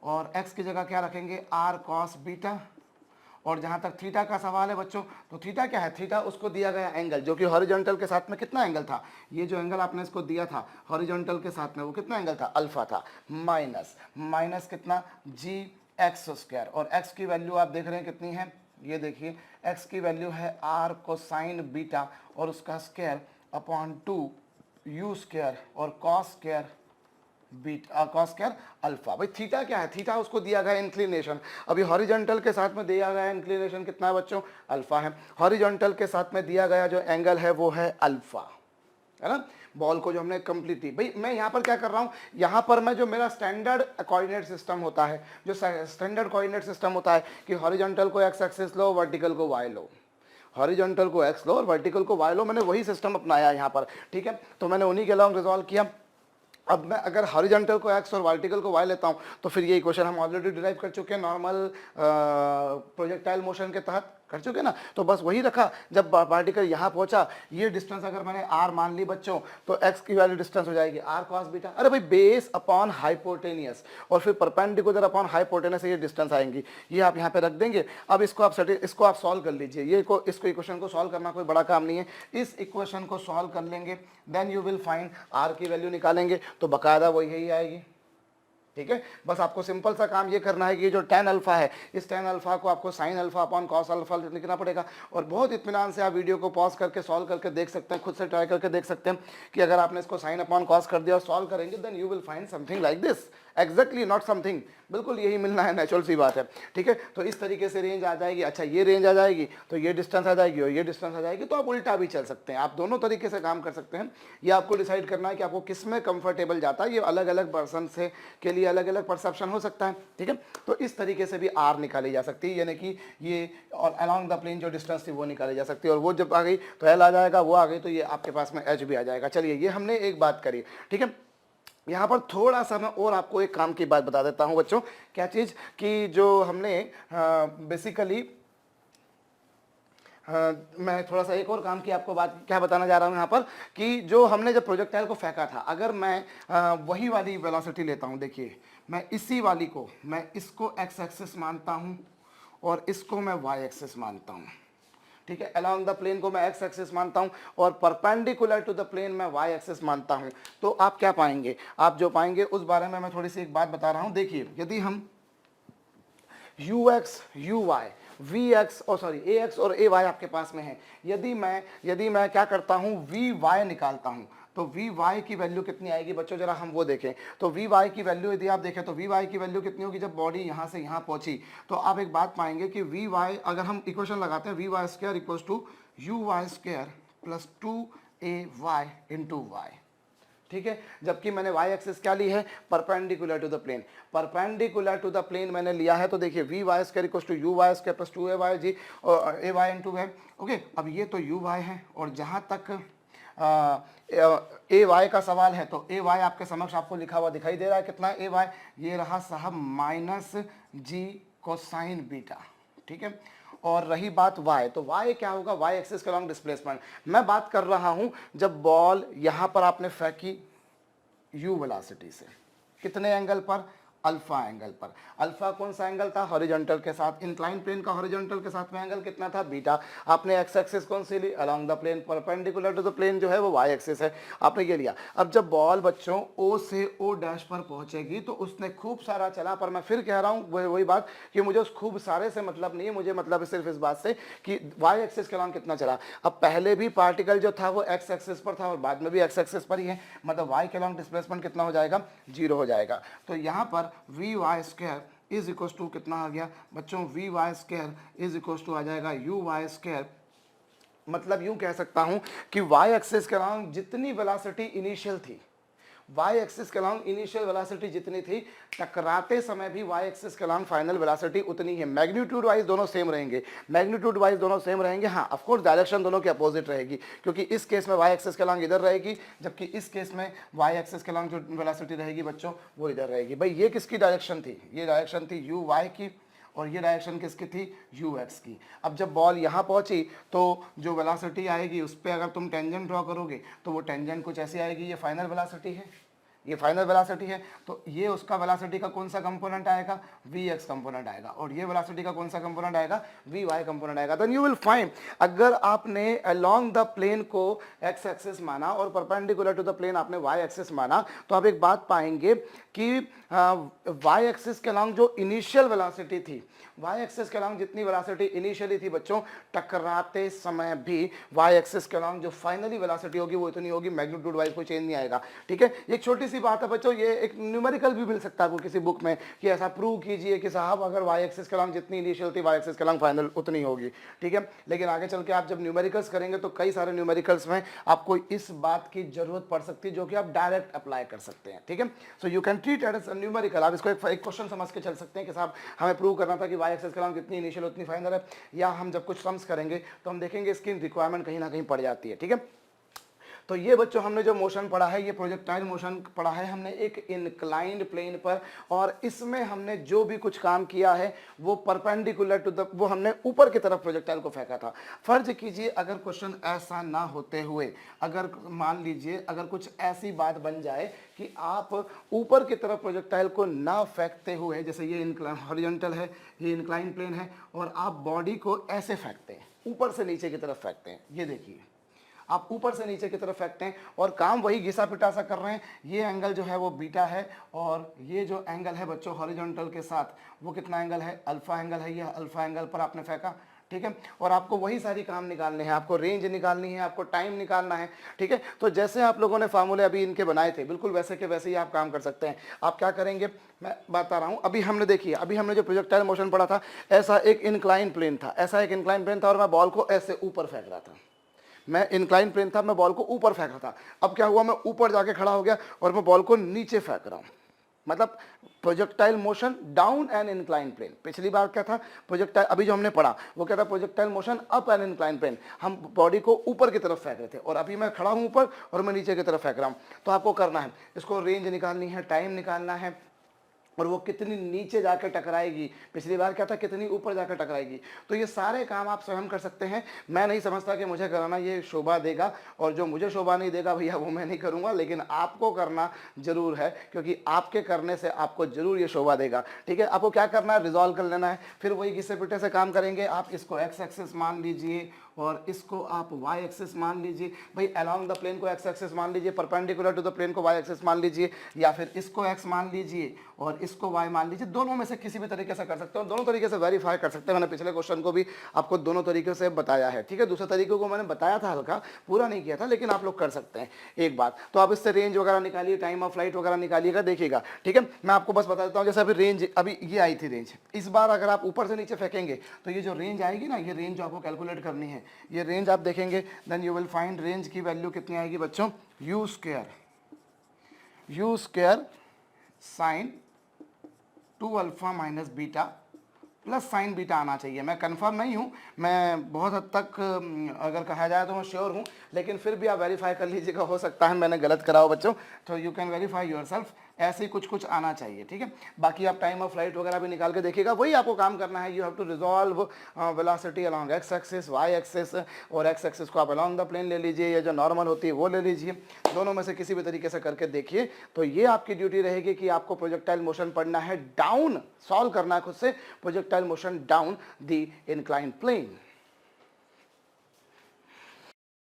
और x की जगह क्या रखेंगे, r cos बीटा। और जहां तक थीटा का सवाल है बच्चों, तो थीटा क्या है, थीटा उसको दिया गया एंगल जो कि हॉरिजॉन्टल के साथ में कितना एंगल था, ये जो एंगल आपने इसको दिया था हॉरिजॉन्टल के साथ में वो कितना एंगल था, अल्फा था, माइनस कितना, जी एक्स स्क्वायर। और x की वैल्यू आप देख रहे हैं कितनी है, ये देखिए x की वैल्यू है r कोसाइन बीटा और उसका स्क्वायर अपॉन 2 u स्क्वायर और cos square beta, cos square alpha. भाई थीटा क्या है, थीटा उसको दिया गया इंक्लिनेशन। अभी हॉरिजॉन्टल के साथ में दिया गया इंक्लिनेशन कितना है बच्चों, अल्फा है। हॉरिजॉन्टल के साथ में दिया गया जो एंगल है वो है अल्फा, है ना। बॉल को जो हमने कंप्लीटली, भाई मैं यहाँ पर क्या कर रहा हूँ, यहाँ पर मैं जो मेरा स्टैंडर्ड कोऑर्डिनेट सिस्टम होता है, जो स्टैंडर्ड कोऑर्डिनेट सिस्टम होता है कि हॉरिजॉन्टल को एक्स एक्सिस लो, वर्टिकल को वाई लो, हॉरिजॉन्टल को एक्स लो और वर्टिकल को वाई लो, मैंने वही सिस्टम अपनाया यहाँ पर। ठीक है, तो मैंने उन्हीं के अलॉन्ग रिजॉल्व किया। अब मैं अगर हॉरिजॉन्टल को x और वर्टिकल को y लेता हूं तो फिर ये इक्वेशन हम ऑलरेडी डिराइव कर चुके हैं नॉर्मल प्रोजेक्टाइल मोशन के तहत, कर चुके ना। तो बस वही रखा, जब पार्टिकल यहाँ पहुंचा, ये डिस्टेंस अगर मैंने r मान ली बच्चों, तो x की वैल्यू डिस्टेंस हो जाएगी r cos बीटा। अरे भाई बेस अपॉन हाइपोटेनियस और फिर परपेंडिकुलर अपॉन हाइपोटेनस ये डिस्टेंस आएंगी, ये आप यहाँ पे रख देंगे। अब इसको आप सॉल्व कर लीजिए, ये इसको इक्वेशन को सॉल्व करना कोई बड़ा काम नहीं है। इस इक्वेशन को सॉल्व कर लेंगे, then you will find r की वैल्यू निकालेंगे तो बकायदा वही यही आएगी। ठीक है, बस आपको सिंपल सा काम ये करना है कि जो tan अल्फा है, इस tan अल्फा को आपको sin alpha upon cos alpha लिखना पड़ेगा। और बहुत इत्मीनान से आप वीडियो को पॉज करके सॉल्व करके देख सकते हैं, खुद से ट्राई करके देख सकते हैं कि अगर आपने इसको sin अपॉन cos कर दिया और सॉल्व करेंगे, then you will find something like this, exactly not something, बिल्कुल यही मिलना है, नेचुरल सी बात है। ठीक है, तो इस तरीके से रेंज आ जाएगी। अच्छा, ये रेंज आ जाएगी तो ये डिस्टेंस आ जाएगी और ये डिस्टेंस आ जाएगी, तो आप उल्टा भी चल सकते हैं, आप दोनों तरीके से काम कर सकते हैं। ये आपको डिसाइड करना है कि आपको किस में कंफर्टेबल जाता है, ये अलग अलग पर्सन से के लिए अलग अलग परसेप्शन हो सकता है। ठीक है, तो इस तरीके से भी आर निकाली जा सकती है, यानी कि ये और अलॉन्ग द प्लेन जो डिस्टेंस थी वो निकाली जा सकती है। और वो जब आ गई तो एल आ जाएगा, वो आ गई तो ये आपके पास में एच भी आ जाएगा। चलिए, ये हमने एक बात करी। ठीक है, यहाँ पर थोड़ा सा मैं और आपको एक काम की बात बता देता हूँ बच्चों। क्या चीज़, कि जो हमने बेसिकली मैं थोड़ा सा एक और काम की आपको बात क्या बताना जा रहा हूँ यहाँ पर, कि जो हमने जब प्रोजेक्टाइल को फेंका था, अगर मैं वही वाली वेलोसिटी लेता हूँ, देखिए मैं इसी वाली को, मैं इसको एक्स एक्सिस मानता हूँ और इसको मैं वाई एक्सिस मानता हूँ। ठीक है, अलोंग द प्लेन को मैं एक्स एक्सिस मानता हूं और परपेंडिकुलर टू द प्लेन मैं वाई एक्सिस मानता हूं। तो आप क्या पाएंगे, आप जो पाएंगे उस बारे में मैं थोड़ी सी एक बात बता रहा हूं। देखिए, यदि हम U X U Y V X और सॉरी ए एक्स और ए वाई आपके पास में है, यदि मैं क्या करता हूं, वी वाई निकालता हूं, तो वी वाई की वैल्यू कितनी आएगी बच्चों, जरा हम वो देखें। तो वी वाई की वैल्यू यदि आप देखें तो वी वाई की वैल्यू कितनी होगी, जब बॉडी यहाँ से यहाँ पहुंची तो आप एक बात पाएंगे कि वी वाई, अगर हम इक्वेशन लगाते हैं, V Y square equals to U Y square plus 2ay into Y. ठीक है, जबकि मैंने y एक्सिस क्या ली है, perpendicular to the plane, perpendicular to the plane मैंने लिया है। तो देखिए V Y square equals to U Y square plus 2ay G और A Y into Y. Okay, अब ये तो यू वाई है और जहाँ तक ए वाई का सवाल है तो ए वाई आपके समक्ष आपको लिखा हुआ दिखाई दे रहा है, कितना ए वाई, ये रहा साहब माइनस जी कोसाइन बीटा। ठीक है, और रही बात y, तो y क्या होगा, y एक्सिस के अलॉन्ग डिस्प्लेसमेंट। मैं बात कर रहा हूं जब बॉल यहां पर आपने फेंकी u वेलोसिटी से, कितने एंगल पर, अल्फा एंगल पर। अल्फा कौन सा एंगल था? हॉरिजॉन्टल के साथ, इंक्लाइन प्लेन का हॉरिजॉन्टल के साथ में एंगल कितना था? बीटा। आपने एक्स एक्सिस कौन सी ली? Along the plane perpendicular to the plane जो है वो वाई एक्सिस है, आपने ये लिया। अब जब बॉल बच्चों ओ से ओ डैश पर पहुंचेगी तो उसने खूब सारा चला, पर मैं फिर कह रहा हूँ वही बात कि मुझे उस खूब सारे से मतलब नहीं है, मुझे मतलब है सिर्फ इस बात से कि वाई एक्सिस के अलोंग कितना चला। अब पहले भी पार्टिकल जो था वो एक्स एक्सिस पर था और बाद में भी एक्स एक्सिस पर ही है, मतलब वाई के अलोंग डिस्प्लेसमेंट कितना हो जाएगा? 0 हो जाएगा। तो यहाँ पर V Y square is equal to कितना आ गया बच्चों? V Y square is equal to आ जाएगा यू वाई स्क्वायर। मतलब यूं कह सकता हूं कि वाई एक्सिस के अलोंग जितनी वेलोसिटी इनिशियल थी, वाई एक्सिस के अलोंग इनिशियल वेलोसिटी जितनी थी, टकराते समय भी वाई एक्सिस के अलोंग फाइनल वेलोसिटी उतनी है। मैग्नीट्यूड वाइज दोनों सेम रहेंगे, मैग्नीट्यूड वाइज दोनों सेम रहेंगे। हाँ ऑफ कोर्स डायरेक्शन दोनों के अपोजिट रहेगी, क्योंकि इस केस में वाई एक्सिस के अलोंग इधर रहेगी, जबकि इस केस में वाई एक्सिस के अलोंग जो वेलोसिटी रहेगी बच्चों वो इधर रहेगी। भाई ये किसकी डायरेक्शन थी? ये डायरेक्शन थी यू वाई की, और ये डायरेक्शन किसकी थी? यू एक्स की। अब जब बॉल यहाँ पहुंची तो जो वेलोसिटी आएगी उस पर अगर तुम टेंजेंट ड्रॉ करोगे तो वो टेंजेंट कुछ ऐसी आएगी, ये फाइनल वेलोसिटी है, ये फाइनल वेलोसिटी है, तो ये उसका वेलोसिटी का कौन सा कंपोनेंट आएगा? वी एक्स कंपोनेंट आएगा, और ये वेलोसिटी का कौन सा कंपोनेंट आएगा? वी वाई कंपोनेंट आएगा। देन यू विल फाइंड, अगर आपने अलोंग द प्लेन को एक्स एक्सिस माना और परपेंडिकुलर टू द प्लेन आपने वाई एक्सिस माना, तो आप एक बात पाएंगे कि वाई एक्सिस के अलोंग जो इनिशियल वेलोसिटी थी, वाई एक्सिस के अलोंग जितनी वेलोसिटी इनिशियली थी बच्चों, टकराते समय भी वाई एक्सिस के अलोंग जो फाइनली वेलोसिटी होगी वो इतनी होगी, मैग्नीट्यूड वाइज कोई चेंज नहीं आएगा। ठीक है, एक छोटी सी बात है बच्चों, ये एक न्यूमेरिकल भी मिल सकता है आपको किसी बुक में कि ऐसा प्रूव कीजिए कि साहब अगर वाई एक्सिस के अलोंग जितनी इनिशियल थी वाई एक्सिस के अलोंग फाइनल उतनी होगी। ठीक है, लेकिन आगे चल के आप जब न्यूमेरिकल्स करेंगे तो कई सारे न्यूमेरिकल्स में आपको इस बात की जरूरत पड़ सकती है जो कि आप डायरेक्ट अप्लाई कर सकते हैं। ठीक है, so you can treat at as numerical, आप इसको एक क्वेश्चन समझ के चल सकते हैं कि साहब हमें प्रूव करना था कि वाई एक्सिस के अलोंग जितनी इनिशियल उतनी फाइनल है, या हम जब कुछ सम्स करेंगे तो हम देखेंगे इसकी रिक्वायरमेंट कहीं ना कहीं पड़ जाती है। ठीक है, तो ये बच्चों हमने जो मोशन पढ़ा है, ये प्रोजेक्टाइल मोशन पढ़ा है हमने एक इंक्लाइंड प्लेन पर, और इसमें हमने जो भी कुछ काम किया है वो परपेंडिकुलर टू द, वो हमने ऊपर की तरफ प्रोजेक्टाइल को फेंका था। फर्ज कीजिए अगर क्वेश्चन ऐसा ना होते हुए, अगर मान लीजिए अगर कुछ ऐसी बात बन जाए कि आप ऊपर की तरफ प्रोजेक्टाइल को ना फेंकते हुए, जैसे ये हॉरिजॉन्टल है, ये इंक्लाइंड प्लेन है, और आप बॉडी को ऐसे फेंकते हैं, ऊपर से नीचे की तरफ फेंकते हैं, ये देखिए आप ऊपर से नीचे की तरफ फेंकते हैं और काम वही घिसा पिटा सा कर रहे हैं। ये एंगल जो है वो बीटा है, और ये जो एंगल है बच्चों हॉरिजॉन्टल के साथ वो कितना एंगल है? अल्फा एंगल है। ये अल्फा एंगल पर आपने फेंका। ठीक है, और आपको वही सारी काम निकालने हैं, आपको रेंज निकालनी है, आपको टाइम निकालना है। ठीक है, तो जैसे आप लोगों ने फार्मूले अभी इनके बनाए थे बिल्कुल वैसे के वैसे ही आप काम कर सकते हैं। आप क्या करेंगे मैं बता रहा हूं। अभी हमने देखिए, अभी हमने जो प्रोजेक्टाइल मोशन पढ़ा था, ऐसा एक इंक्लाइन प्लेन था, ऐसा एक इंक्लाइन प्लेन था, और मैं बॉल को ऐसे ऊपर फेंक रहा था, मैं इंक्लाइन प्लेन था, मैं बॉल को ऊपर फेंक रहा था। अब क्या हुआ, मैं ऊपर जाके खड़ा हो गया और मैं बॉल को नीचे फेंक रहा हूं, मतलब projectile motion down an incline plane. पिछली बार क्या था प्रोजेक्टाइल, अभी जो हमने पढ़ा वो क्या था? Projectile motion up an incline plane, हम बॉडी को ऊपर की तरफ फेंक रहे थे, और अभी मैं खड़ा हूं ऊपर और मैं नीचे की तरफ फेंक रहा हूं। तो आपको करना है, इसको रेंज निकालनी है, टाइम निकालना है, और वो कितनी नीचे जाकर टकराएगी, पिछली बार क्या था कितनी ऊपर जाकर टकराएगी। तो ये सारे काम आप स्वयं कर सकते हैं। मैं नहीं समझता कि मुझे कराना ये शोभा देगा, और जो मुझे शोभा नहीं देगा भैया वो मैं नहीं करूँगा, लेकिन आपको करना जरूर है, क्योंकि आपके करने से आपको जरूर ये शोभा देगा। ठीक है, आपको क्या करना है? रिजॉल्व कर लेना है, फिर वही घिसे पिटे से काम करेंगे। आप इसको एक्स एक्सिस मान लीजिए और इसको आप वाई एक्सिस मान लीजिए। भाई अलोंग द प्लेन को एक्स एक्सिस मान लीजिए, परपेंडिकुलर टू द प्लेन को वाई एक्सिस मान लीजिए, या फिर इसको एक्स मान लीजिए और इसको वाई मान लीजिए। दोनों में से किसी भी तरीके से कर सकते हो, दोनों तरीके से वेरीफाई कर सकते हैं। मैंने पिछले क्वेश्चन को भी आपको दोनों तरीके से बताया है। ठीक है, दूसरे तरीके को मैंने बताया था, हल्का पूरा नहीं किया था, लेकिन आप लोग कर सकते हैं। एक बात तो आप इससे रेंज वगैरह निकालिए, टाइम ऑफ फ्लाइट वगैरह निकालिएगा, देखिएगा। ठीक है, मैं आपको बस बता देता हूँ, जैसे अभी रेंज अभी ये आई थी रेंज, इस बार अगर आप ऊपर से नीचे फेंकेंगे तो ये जो रेंज आएगी ना, ये रेंज जो आपको कैलकुलेट करनी है, ये रेंज आप देखेंगे, then you will find range की वैल्यू कितनी आएगी बच्चों? U square sine 2 alpha minus beta plus sine beta आना चाहिए। मैं कंफर्म नहीं हूँ, मैं बहुत हद तक अगर कहा जाए तो मैं श्योर हूँ, लेकिन फिर भी आप वेरीफाई कर लीजिएगा, हो सकता है मैंने गलत करा हो बच्चों, तो यू कैन वेरीफाई योरसेल्फ। ऐसे ही कुछ कुछ आना चाहिए, ठीक है। बाकी आप टाइम ऑफ फ्लाइट वगैरह भी निकाल के देखिएगा, वही आपको काम करना है। You have to resolve velocity along X axis, Y axis, और एक्स एक्सिस को आप अलॉन्ग द प्लेन ले लीजिए, या जो नॉर्मल होती है वो ले लीजिए। दोनों में से किसी भी तरीके से करके देखिए। तो ये आपकी ड्यूटी रहेगी कि आपको प्रोजेक्टाइल मोशन पढ़ना है डाउन, सॉल्व करना है खुद से projectile motion down the inclined plane.